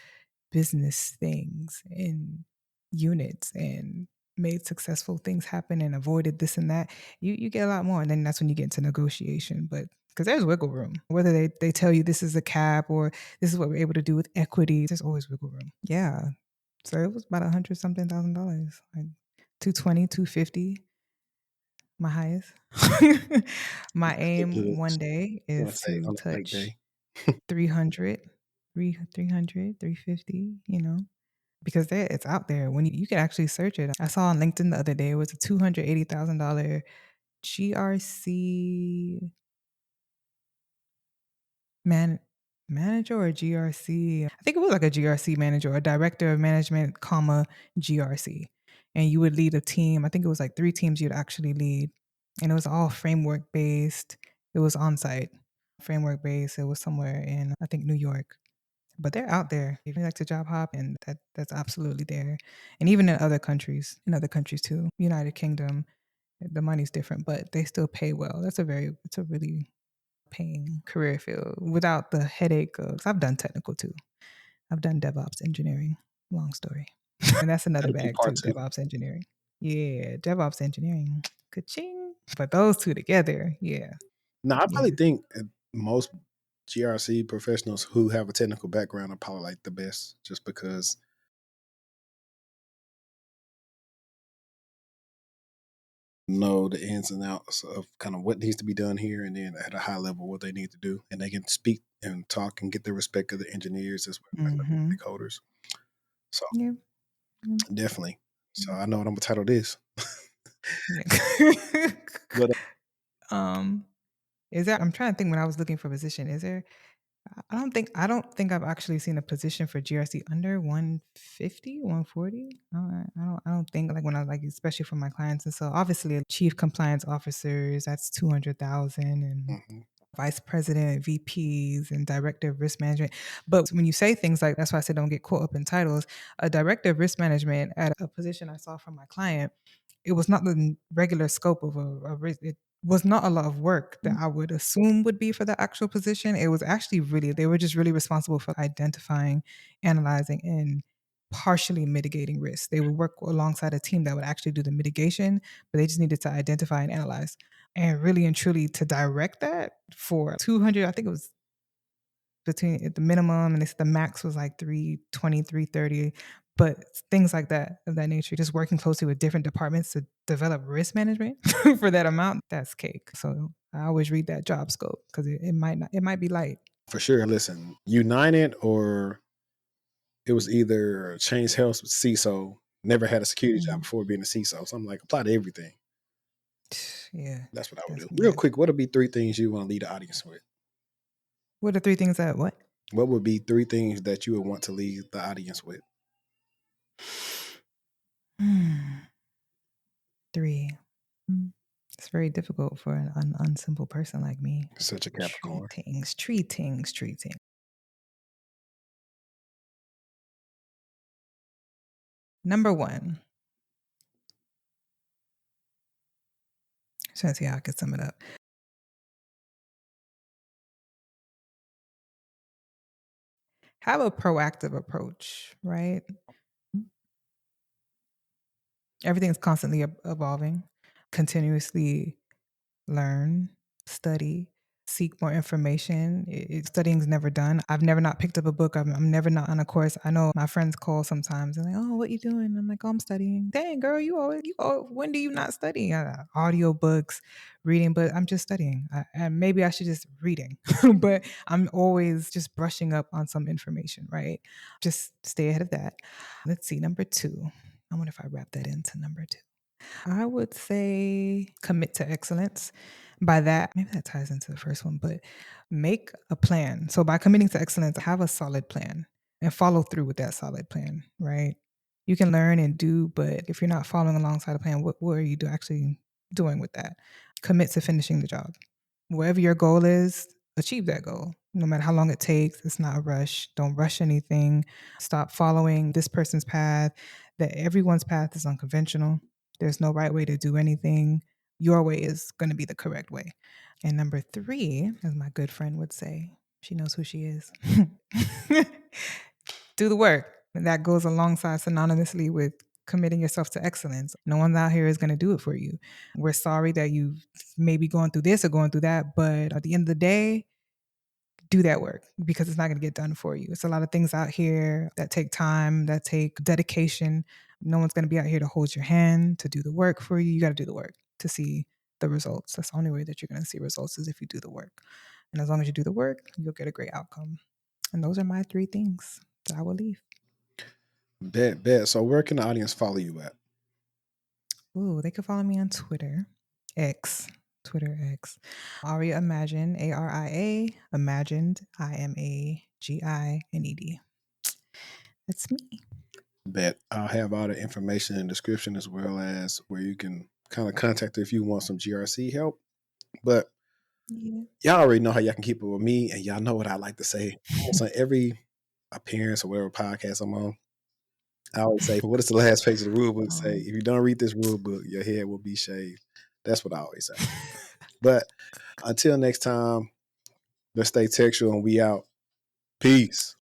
business things in units and made successful things happen and avoided this and that, you get a lot more. And then that's when you get into negotiation. But because there's wiggle room, whether they tell you this is a cap or this is what we're able to do with equity, there's always wiggle room. Yeah. So it was about $100,000-something, like 220, 250, my highest. My That's still aim good. one day I want is to say to on a fake touch day. 300, 300, 350, because it's out there when you can actually search it. I saw on LinkedIn the other day, it was a $280,000 GRC manager or GRC. I think it was like a GRC manager or director of management, comma GRC. And you would lead a team. I think it was like 3 teams you'd actually lead. And it was all framework based. It was on site, framework based. It was somewhere in, I think, New York. But they're out there. If you like to job hop, and that's absolutely there. And even in other countries too. United Kingdom, the money's different, but they still pay well. It's a really paying career field without the headache of, 'cause I've done technical too. I've done DevOps engineering. Long story. And that's another AP bag too, part two. DevOps engineering. Yeah, DevOps engineering. Ka-ching. But those two together, yeah. Now, I Yeah. probably think most GRC professionals who have a technical background are probably like the best, just because know the ins and outs of kind of what needs to be done here, and then at a high level what they need to do, and they can speak and talk and get the respect of the engineers as well as the Mm-hmm. stakeholders. So Yeah. definitely. So I know what I'm gonna title this. Yeah. But um, is there? I'm trying to think. When I was looking for a position, is there? I don't think I've actually seen a position for GRC under 150, 140. I don't think, like, when I, like, especially for my clients. And so obviously chief compliance officers, that's 200,000, and mhm. vice president, VPs, and director of risk management. But when you say things like, that's why I said don't get caught up in titles. A director of risk management at a position I saw from my client, it was not the regular scope of a risk. It was not a lot of work that I would assume would be for the actual position. It was actually really, they were just really responsible for identifying, analyzing, and partially mitigating risks. They would work alongside a team that would actually do the mitigation, but they just needed to identify and analyze. And really and truly to direct that for 200, I think it was between the minimum, and the max was like 320, 330. But things like that, of that nature, just working closely with different departments to develop risk management for that amount, that's cake. So I always read that job scope because it might be light. For sure. Listen, United, or it was either Change Health CISO, never had a security job Mm. before being a CISO. So I'm like, apply to everything. Yeah. That's what I would That's, do. Real yeah. quick, what would be 3 things you want to lead the audience with? What are 3 things that what? What would be 3 things that you would want to leave the audience with? 3. It's very difficult for an unsimple person like me. Such a Capricorn. Tree things. Number 1. Trying to see how I can sum it up. Have a proactive approach, right? Everything's constantly evolving. Continuously learn, study, seek more information. Studying's never done. I've never not picked up a book. I'm never not on a course. I know my friends call sometimes and like, oh, what you doing? I'm like, oh, I'm studying. Dang, girl, when do you not study? Audio books, reading, but I'm just studying. And maybe I should just reading, but I'm always just brushing up on some information, right? Just stay ahead of that. Let's see, number 2. I wonder if I wrap that into number 2. I would say commit to excellence. By that, maybe that ties into the first one, but make a plan. So by committing to excellence, have a solid plan and follow through with that solid plan, right? You can learn and do, but if you're not following alongside a plan, what are you actually doing with that? Commit to finishing the job. Wherever your goal is, achieve that goal. No matter how long it takes, it's not a rush. Don't rush anything. Stop following this person's path, that everyone's path is unconventional. There's no right way to do anything. Your way is going to be the correct way. And number 3, as my good friend would say, she knows who she is. Do the work. And that goes alongside synonymously with committing yourself to excellence. No one out here is going to do it for you. We're sorry that you may be going through this or going through that, but at the end of the day, do that work because it's not going to get done for you. It's a lot of things out here that take time, that take dedication. No one's going to be out here to hold your hand, to do the work for you. You got to do the work to see the results. That's the only way that you're going to see results is if you do the work. And as long as you do the work, you'll get a great outcome. And those are my 3 things that I will leave. Bet. So where can the audience follow you at? Ooh, they can follow me on Twitter X. Aria Imagine, ARIA, Imagined, IMAGINED. That's me. Bet. I'll have all the information in the description as well as where you can kind of contact her if you want some GRC help. But y'all already know how y'all can keep it with me, and y'all know what I like to say. So every appearance or whatever podcast I'm on, I always say, what is the last page of the rule book say? If you don't read this rule book, your head will be shaved. That's what I always say. But until next time, let's stay textual and we out. Peace.